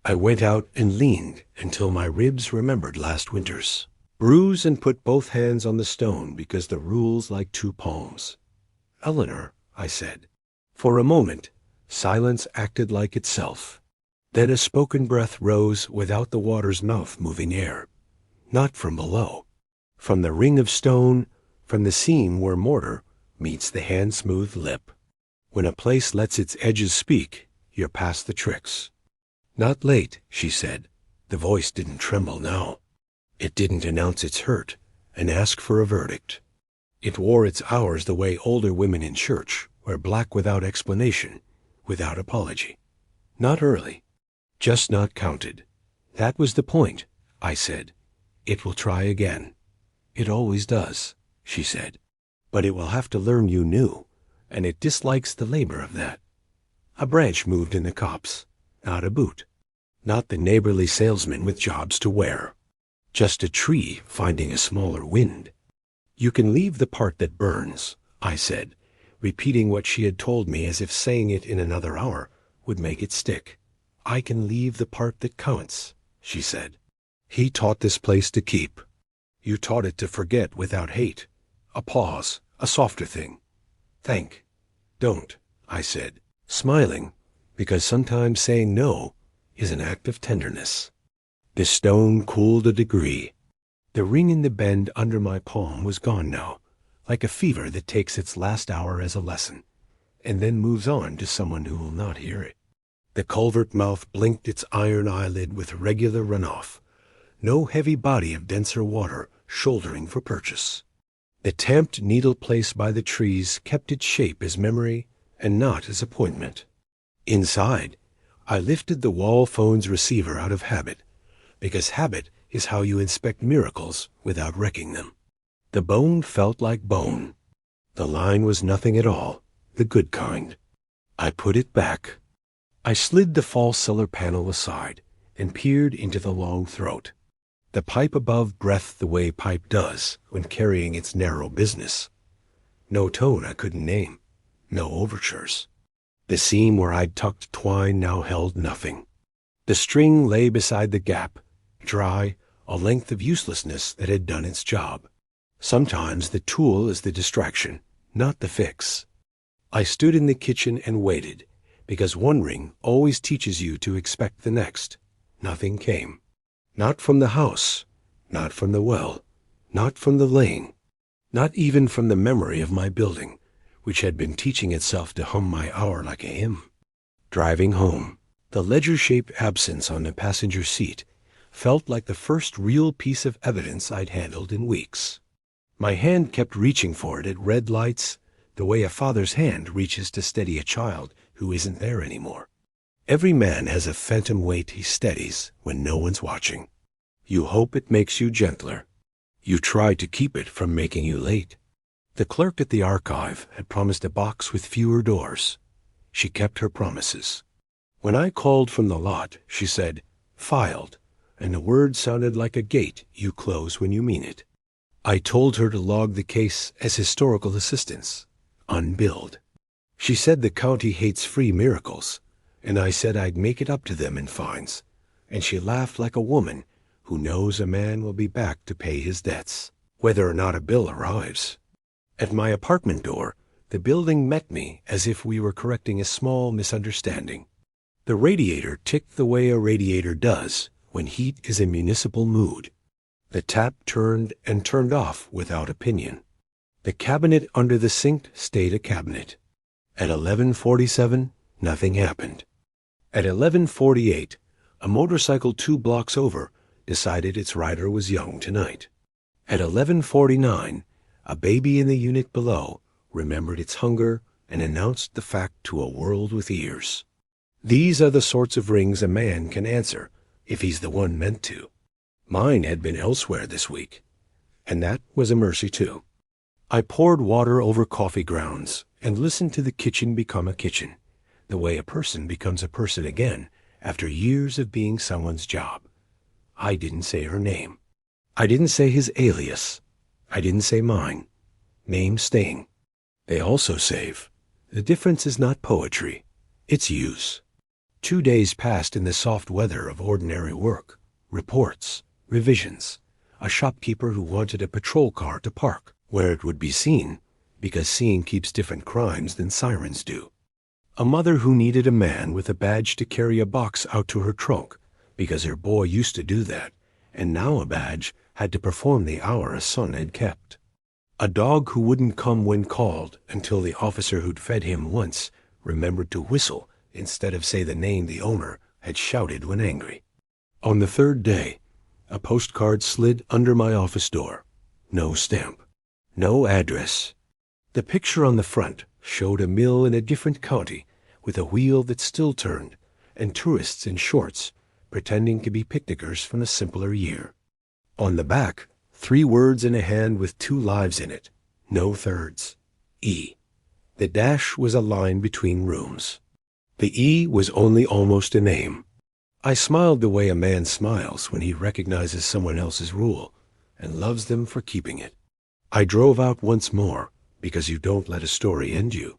I went out and leaned until my ribs remembered last winter's. Bruise and put both hands on the stone because the rule's like 2 palms. "Eleanor," I said. For a moment, silence acted like itself. Then a spoken breath rose without the water's mouth moving air. Not from below. From the ring of stone, from the seam where mortar meets the hand-smooth lip. When a place lets its edges speak, you're past the tricks. "Not late," she said. The voice didn't tremble now. It didn't announce its hurt and ask for a verdict. It wore its hours the way older women in church wear black without explanation, without apology. Not early. Just not counted. That was the point, I said. It will try again. It always does, she said. But it will have to learn you new, and it dislikes the labor of that. A branch moved in the copse, not a boot, not the neighborly salesman with jobs to wear. Just a tree finding a smaller wind. You can leave the part that burns, I said, repeating what she had told me as if saying it in another hour would make it stick. I can leave the part that counts, she said. He taught this place to keep. You taught it to forget without hate. A pause, a softer thing. Thank. Don't, I said, smiling, because sometimes saying no is an act of tenderness. The stone cooled a degree. The ring in the bend under my palm was gone now, like a fever that takes its last hour as a lesson, and then moves on to someone who will not hear it. The culvert mouth blinked its iron eyelid with regular runoff. No heavy body of denser water shouldering for purchase. The tamped needle place by the trees kept its shape as memory and not as appointment. Inside, I lifted the wall phone's receiver out of habit, because habit is how you inspect miracles without wrecking them. The bone felt like bone. The line was nothing at all, the good kind. I put it back. I slid the false cellar panel aside and peered into the long throat. The pipe above breathed the way pipe does when carrying its narrow business. No tone I couldn't name, no overtures. The seam where I'd tucked twine now held nothing. The string lay beside the gap, dry, a length of uselessness that had done its job. Sometimes the tool is the distraction, not the fix. I stood in the kitchen and waited, because one ring always teaches you to expect the next. Nothing came. Not from the house, not from the well, not from the lane, not even from the memory of my building, which had been teaching itself to hum my hour like a hymn. Driving home, the ledger-shaped absence on the passenger seat felt like the first real piece of evidence I'd handled in weeks. My hand kept reaching for it at red lights, the way a father's hand reaches to steady a child who isn't there anymore. Every man has a phantom weight he steadies when no one's watching. You hope it makes you gentler. You try to keep it from making you late. The clerk at the archive had promised a box with fewer doors. She kept her promises. When I called from the lot, she said, "Filed," and the word sounded like a gate you close when you mean it. I told her to log the case as historical assistance, unbilled. She said the county hates free miracles, and I said I'd make it up to them in fines, and she laughed like a woman who knows a man will be back to pay his debts, whether or not a bill arrives. At my apartment door, the building met me as if we were correcting a small misunderstanding. The radiator ticked the way a radiator does when heat is a municipal mood. The tap turned and turned off without opinion. The cabinet under the sink stayed a cabinet. At 11:47, nothing happened. At 11:48, a motorcycle 2 blocks over decided its rider was young tonight. At 11:49, a baby in the unit below remembered its hunger and announced the fact to a world with ears. These are the sorts of rings a man can answer if he's the one meant to. Mine had been elsewhere this week, and that was a mercy too. I poured water over coffee grounds and listened to the kitchen become a kitchen, the way a person becomes a person again after years of being someone's job. I didn't say her name. I didn't say his alias. I didn't say mine. Names sting. They also save. The difference is not poetry. It's use. 2 days passed in the soft weather of ordinary work, reports, revisions, a shopkeeper who wanted a patrol car to park where it would be seen, because seeing keeps different crimes than sirens do. A mother who needed a man with a badge to carry a box out to her trunk, because her boy used to do that, and now a badge had to perform the hour a son had kept. A dog who wouldn't come when called until the officer who'd fed him once remembered to whistle instead of say the name the owner had shouted when angry. On the third day, a postcard slid under my office door. No stamp. No address. The picture on the front showed a mill in a different county with a wheel that still turned and tourists in shorts, pretending to be picnickers from a simpler year. On the back, 3 words in a hand with 2 lives in it, no thirds. E. The dash was a line between rooms. The E was only almost a name. I smiled the way a man smiles when he recognizes someone else's rule and loves them for keeping it. I drove out once more, because you don't let a story end you.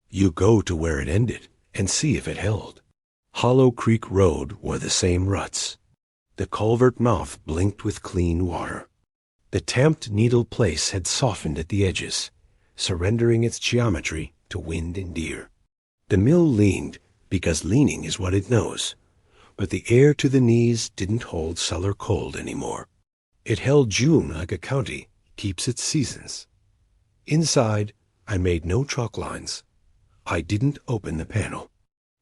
You go to where it ended and see if it held. Hollow Creek Road wore the same ruts. The culvert mouth blinked with clean water. The tamped needle place had softened at the edges, surrendering its geometry to wind and deer. The mill leaned, because leaning is what it knows, but the air to the knees didn't hold cellar cold anymore. It held June like a county keeps its seasons. Inside, I made no chalk lines. I didn't open the panel.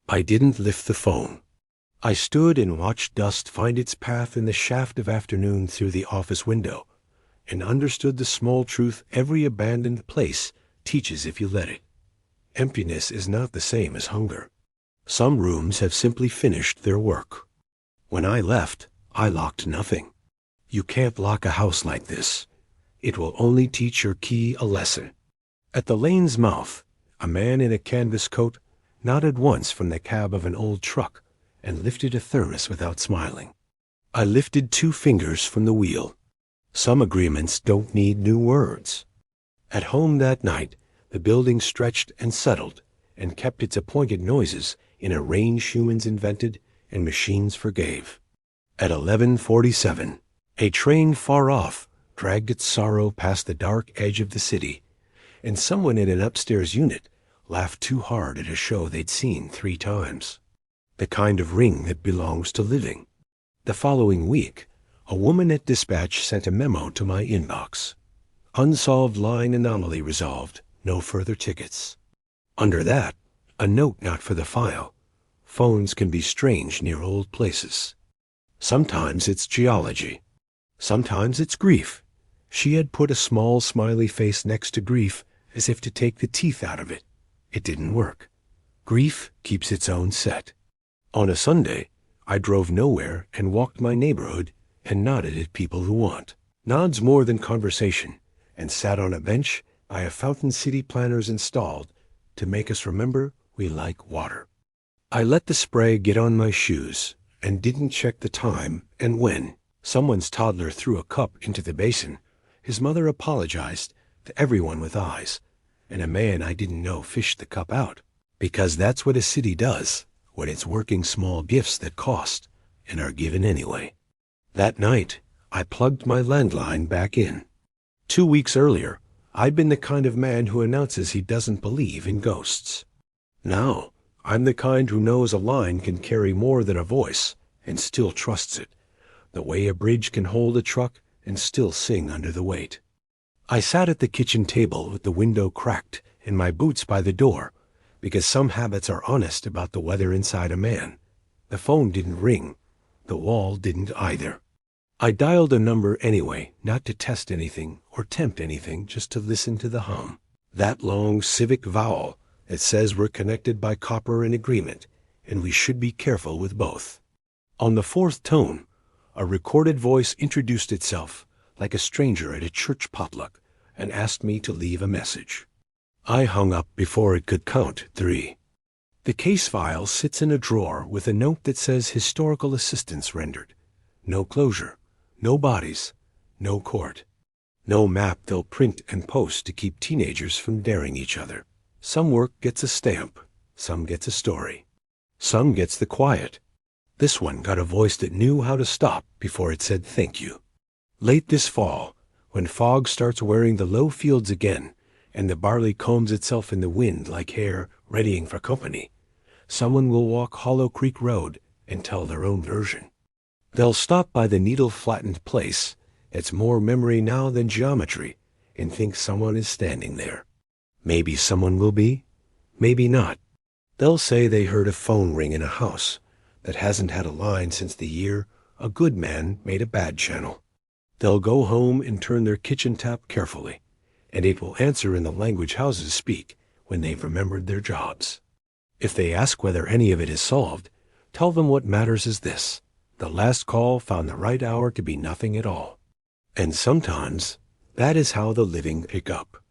I didn't lift the phone. I stood and watched dust find its path in the shaft of afternoon through the office window, and understood the small truth every abandoned place teaches if you let it. Emptiness is not the same as hunger. Some rooms have simply finished their work. When I left, I locked nothing. You can't lock a house like this. It will only teach your key a lesson. At the lane's mouth, a man in a canvas coat nodded once from the cab of an old truck and lifted a thermos without smiling. I lifted 2 fingers from the wheel. Some agreements don't need new words. At home that night, the building stretched and settled and kept its appointed noises in a range humans invented and machines forgave. At 11:47, a train far off dragged its sorrow past the dark edge of the city, and someone in an upstairs unit laughed too hard at a show they'd seen 3 times. The kind of ring that belongs to living. The following week, a woman at dispatch sent a memo to my inbox. Unsolved line anomaly resolved. No further tickets. Under that, a note not for the file. Phones can be strange near old places. Sometimes it's geology. Sometimes it's grief. She had put a small smiley face next to grief as if to take the teeth out of it. It didn't work. Grief keeps its own set. On a Sunday, I drove nowhere and walked my neighborhood and nodded at people who want. Nods more than conversation, and sat on a bench by a fountain city planners installed to make us remember we like water. I let the spray get on my shoes and didn't check the time, and when someone's toddler threw a cup into the basin, his mother apologized to everyone with eyes, and a man I didn't know fished the cup out, because that's what a city does when it's working small gifts that cost and are given anyway. That night, I plugged my landline back in. 2 weeks earlier, I'd been the kind of man who announces he doesn't believe in ghosts. Now, I'm the kind who knows a line can carry more than a voice and still trusts it, the way a bridge can hold a truck and still sing under the weight. I sat at the kitchen table with the window cracked and my boots by the door, because some habits are honest about the weather inside a man. The phone didn't ring. The wall didn't either. I dialed a number anyway, not to test anything or tempt anything, just to listen to the hum. That long civic vowel that says we're connected by copper and agreement, and we should be careful with both. On the 4th tone, a recorded voice introduced itself like a stranger at a church potluck and asked me to leave a message. I hung up before it could count 3. The case file sits in a drawer with a note that says historical assistance rendered. No closure, no bodies, no court. No map they'll print and post to keep teenagers from daring each other. Some work gets a stamp, some gets a story. Some gets the quiet. This one got a voice that knew how to stop before it said thank you. Late this fall, when fog starts wearing the low fields again, and the barley combs itself in the wind like hair readying for company, someone will walk Hollow Creek Road and tell their own version. They'll stop by the needle-flattened place, it's more memory now than geometry, and think someone is standing there. Maybe someone will be, maybe not. They'll say they heard a phone ring in a house that hasn't had a line since the year a good man made a bad channel. They'll go home and turn their kitchen tap carefully, and it will answer in the language houses speak when they've remembered their jobs. If they ask whether any of it is solved, Tell them what matters is this: the last call found the right hour to be nothing at all. And sometimes that is how the living pick up.